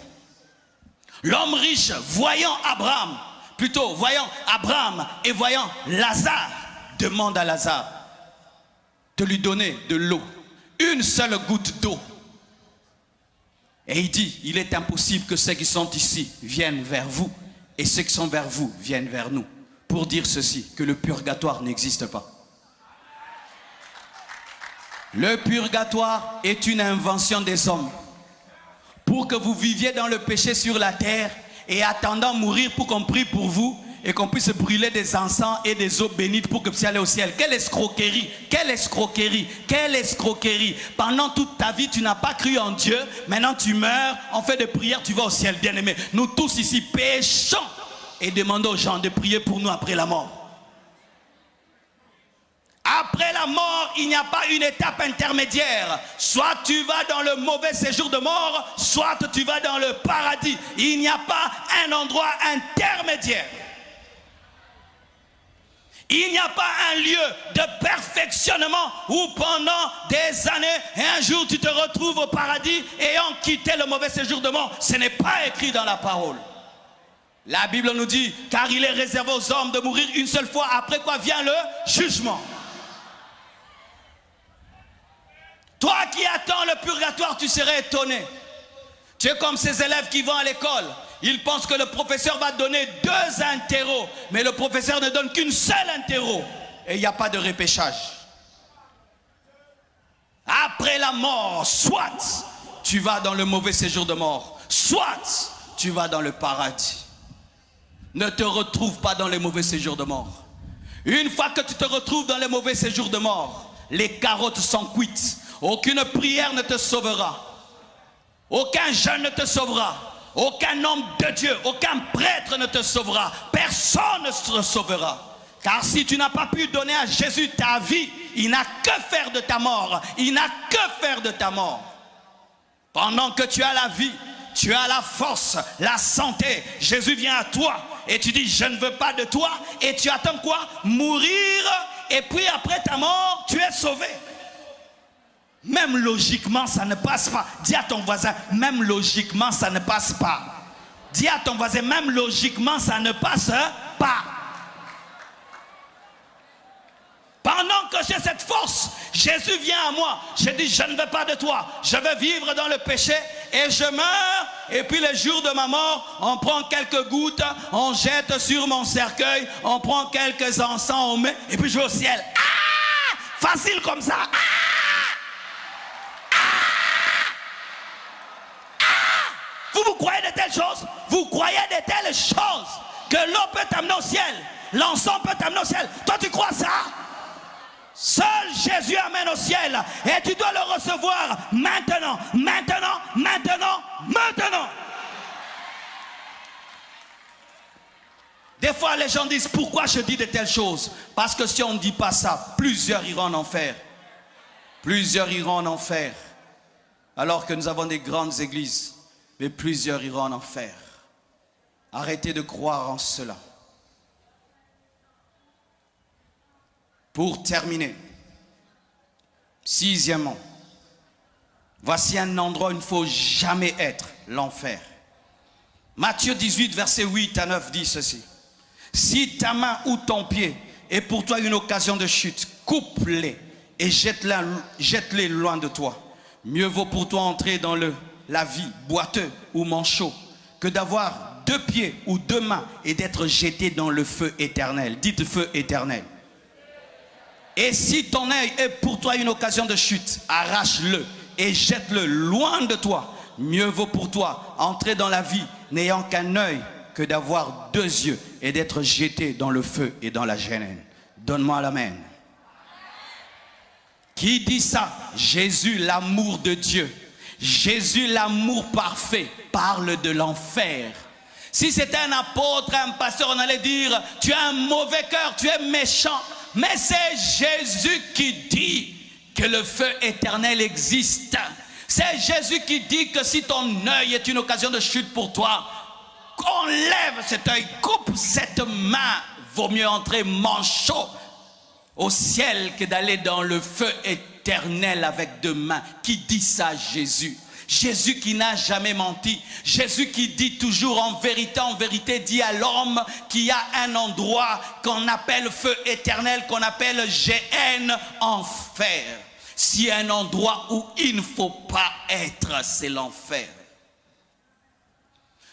L'homme riche, voyant Abraham et voyant Lazare, demande à Lazare de lui donner de l'eau, une seule goutte d'eau. Et il dit, il est impossible que ceux qui sont ici viennent vers vous et ceux qui sont vers vous viennent vers nous. Pour dire ceci, que le purgatoire n'existe pas. Le purgatoire est une invention des hommes pour que vous viviez dans le péché sur la terre et attendant mourir pour qu'on prie pour vous et qu'on puisse brûler des encens et des eaux bénites pour que vous puissiez aller au ciel. Quelle escroquerie! Quelle escroquerie! Quelle escroquerie! Pendant toute ta vie, tu n'as pas cru en Dieu. Maintenant, tu meurs, on fait des prières, tu vas au ciel, bien-aimé. Nous tous ici péchons et demandons aux gens de prier pour nous après la mort. Après la mort, il n'y a pas une étape intermédiaire. Soit tu vas dans le mauvais séjour de mort, soit tu vas dans le paradis. Il n'y a pas un endroit intermédiaire. Il n'y a pas un lieu de perfectionnement où pendant des années et un jour tu te retrouves au paradis ayant quitté le mauvais séjour de mort. Ce n'est pas écrit dans la parole. La Bible nous dit, car il est réservé aux hommes de mourir une seule fois, après quoi vient le jugement. Toi qui attends le purgatoire, tu serais étonné. Tu es comme ces élèves qui vont à l'école. Ils pensent que le professeur va donner 2 interros, mais le professeur ne donne qu'une seule interro. Et il n'y a pas de repêchage. Après la mort, soit tu vas dans le mauvais séjour de mort, soit tu vas dans le paradis. Ne te retrouve pas dans les mauvais séjours de mort. Une fois que tu te retrouves dans les mauvais séjours de mort, les carottes sont cuites. Aucune prière ne te sauvera. Aucun jeûne ne te sauvera. Aucun homme de Dieu, aucun prêtre ne te sauvera. Personne ne te sauvera. Car si tu n'as pas pu donner à Jésus ta vie, il n'a que faire de ta mort. Il n'a que faire de ta mort. Pendant que tu as la vie, tu as la force, la santé. Jésus vient à toi et tu dis je ne veux pas de toi. Et tu attends quoi? Mourir. Et puis après ta mort, tu es sauvé. Même logiquement, ça ne passe pas. Dis à ton voisin, même logiquement, ça ne passe pas. Dis à ton voisin, même logiquement, ça ne passe pas. Pendant que j'ai cette force, Jésus vient à moi. Je dis, je ne veux pas de toi. Je veux vivre dans le péché et je meurs. Et puis le jour de ma mort, on prend quelques gouttes, on jette sur mon cercueil, on prend quelques encens, on met, et puis je vais au ciel. Ah! Facile comme ça. Ah! Vous croyez de telles choses? Vous croyez de telles choses? Que l'eau peut t'amener au ciel, l'encens peut t'amener au ciel. Toi tu crois ça? Seul Jésus amène au ciel et tu dois le recevoir maintenant, maintenant, maintenant, maintenant. Des fois les gens disent pourquoi je dis de telles choses? Parce que si on ne dit pas ça, plusieurs iront en enfer. Plusieurs iront en enfer. Alors que nous avons des grandes églises, mais plusieurs iront en enfer. Arrêtez de croire en cela. Pour terminer, sixièmement, voici un endroit où il ne faut jamais être, l'enfer. Matthieu 18, verset 8 à 9 dit ceci. Si ta main ou ton pied est pour toi une occasion de chute, coupe-les et jette-les loin de toi. Mieux vaut pour toi entrer dans la vie boiteux ou manchot que d'avoir 2 pieds ou 2 mains et d'être jeté dans le feu éternel. Dites feu éternel. Et si ton œil est pour toi une occasion de chute, arrache-le et jette-le loin de toi. Mieux vaut pour toi entrer dans la vie n'ayant qu'un œil que d'avoir 2 yeux et d'être jeté dans le feu et dans la géhenne. Donne-moi l'amen. Qui dit ça? Jésus, l'amour de Dieu. Jésus, l'amour parfait, parle de l'enfer. Si c'était un apôtre, un pasteur, on allait dire, tu as un mauvais cœur, tu es méchant. Mais c'est Jésus qui dit que le feu éternel existe. C'est Jésus qui dit que si ton œil est une occasion de chute pour toi, enlève cet œil, coupe cette main. Vaut mieux entrer manchot au ciel que d'aller dans le feu éternel avec 2 mains. Qui dit ça? Jésus. Jésus qui n'a jamais menti. Jésus qui dit toujours en vérité, dit à l'homme qu'il y a un endroit qu'on appelle feu éternel, qu'on appelle géhenne, enfer. S'il y a un endroit où il ne faut pas être, c'est l'enfer.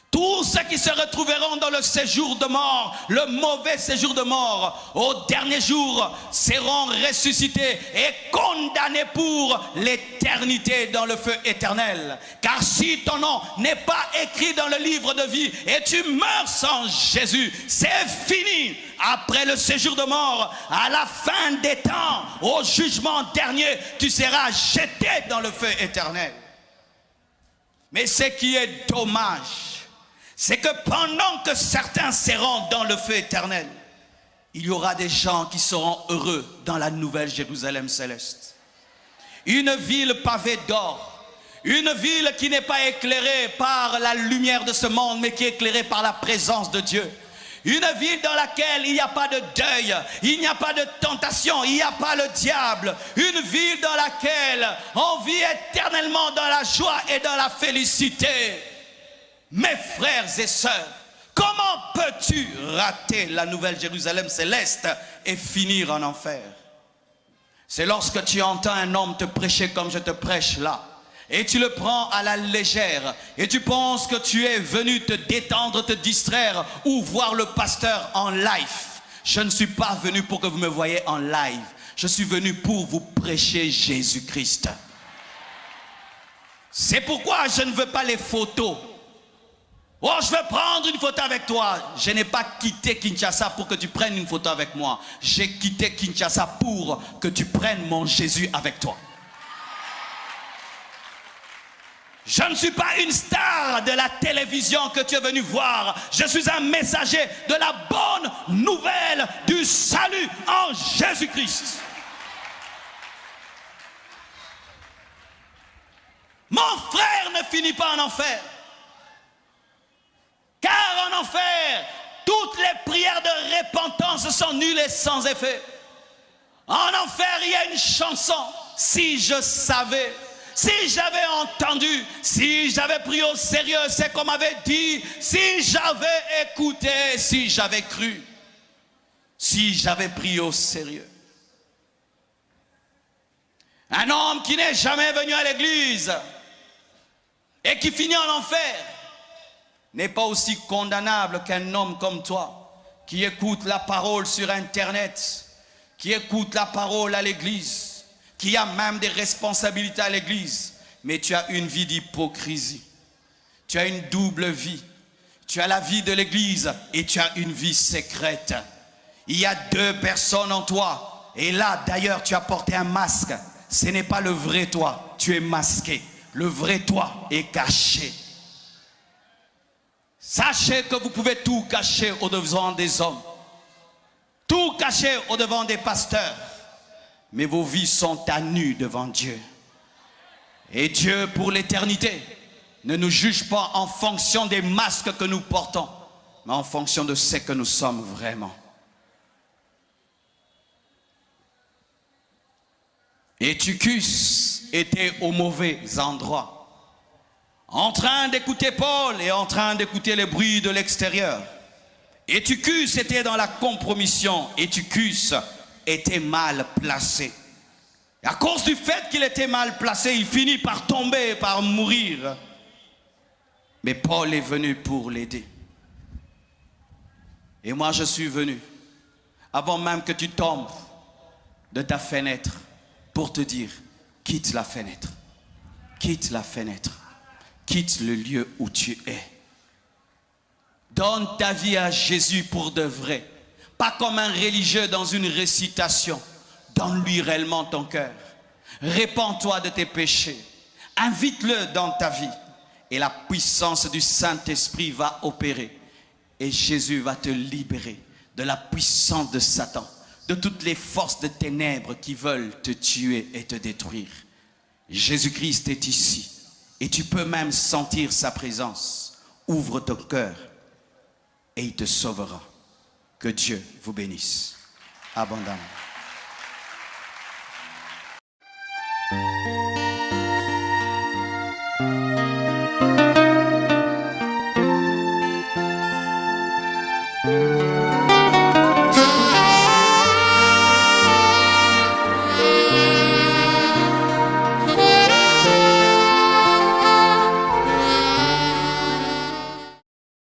Tous ceux qui se retrouveront dans le séjour de mort, le mauvais séjour de mort, au dernier jour, seront ressuscités et condamnés pour l'éternité dans le feu éternel. Car si ton nom n'est pas écrit dans le livre de vie et tu meurs sans Jésus, c'est fini. Après le séjour de mort, à la fin des temps, au jugement dernier, tu seras jeté dans le feu éternel. Mais ce qui est dommage, c'est que pendant que certains seront dans le feu éternel, il y aura des gens qui seront heureux dans la nouvelle Jérusalem céleste. Une ville pavée d'or, une ville qui n'est pas éclairée par la lumière de ce monde, mais qui est éclairée par la présence de Dieu. Une ville dans laquelle il n'y a pas de deuil, il n'y a pas de tentation, il n'y a pas le diable. Une ville dans laquelle on vit éternellement dans la joie et dans la félicité. Mes frères et sœurs, comment peux-tu rater la nouvelle Jérusalem céleste et finir en enfer? C'est lorsque tu entends un homme te prêcher comme je te prêche là, et tu le prends à la légère, et tu penses que tu es venu te détendre, te distraire, ou voir le pasteur en live. Je ne suis pas venu pour que vous me voyez en live. Je suis venu pour vous prêcher Jésus-Christ. C'est pourquoi je ne veux pas les photos. Oh, je veux prendre une photo avec toi. Je n'ai pas quitté Kinshasa pour que tu prennes une photo avec moi. J'ai quitté Kinshasa pour que tu prennes mon Jésus avec toi. Je ne suis pas une star de la télévision que tu es venu voir. Je suis un messager de la bonne nouvelle du salut en Jésus-Christ. Mon frère ne finit pas en enfer. Car en enfer, toutes les prières de repentance sont nulles et sans effet. En enfer, il y a une chanson. si je savais, si j'avais entendu, si j'avais pris au sérieux ce qu'on m'avait dit, si j'avais écouté, si j'avais cru, si j'avais pris au sérieux. Un homme qui n'est jamais venu à l'église et qui finit en enfer n'est pas aussi condamnable qu'un homme comme toi qui écoute la parole sur Internet, qui écoute la parole à l'église, qui a même des responsabilités à l'église, mais tu as une vie d'hypocrisie. Tu as une double vie. Tu as la vie de l'église et tu as une vie secrète. Il y a deux personnes en toi. Et là, d'ailleurs, tu as porté un masque. Ce n'est pas le vrai toi. Tu es masqué. Le vrai toi est caché. Sachez que vous pouvez tout cacher au-devant des hommes. Tout cacher au-devant des pasteurs. Mais vos vies sont à nu devant Dieu. Et Dieu, pour l'éternité, ne nous juge pas en fonction des masques que nous portons, mais en fonction de ce que nous sommes vraiment. Et Tychus était au mauvais endroit, en train d'écouter Paul et en train d'écouter les bruits de l'extérieur. Et Tychus était dans la compromission, et Tychus était mal placé. Et à cause du fait qu'il était mal placé, il finit par tomber, par mourir. Mais Paul est venu pour l'aider. Et moi je suis venu, avant même que tu tombes de ta fenêtre, pour te dire, quitte la fenêtre, quitte la fenêtre, quitte le lieu où tu es. Donne ta vie à Jésus pour de vrai. Pas comme un religieux dans une récitation. Donne-lui réellement ton cœur. Répands-toi de tes péchés. Invite-le dans ta vie. Et la puissance du Saint-Esprit va opérer. Et Jésus va te libérer de la puissance de Satan, de toutes les forces de ténèbres qui veulent te tuer et te détruire. Jésus-Christ est ici. Et tu peux même sentir sa présence. Ouvre ton cœur et il te sauvera. Que Dieu vous bénisse abondamment.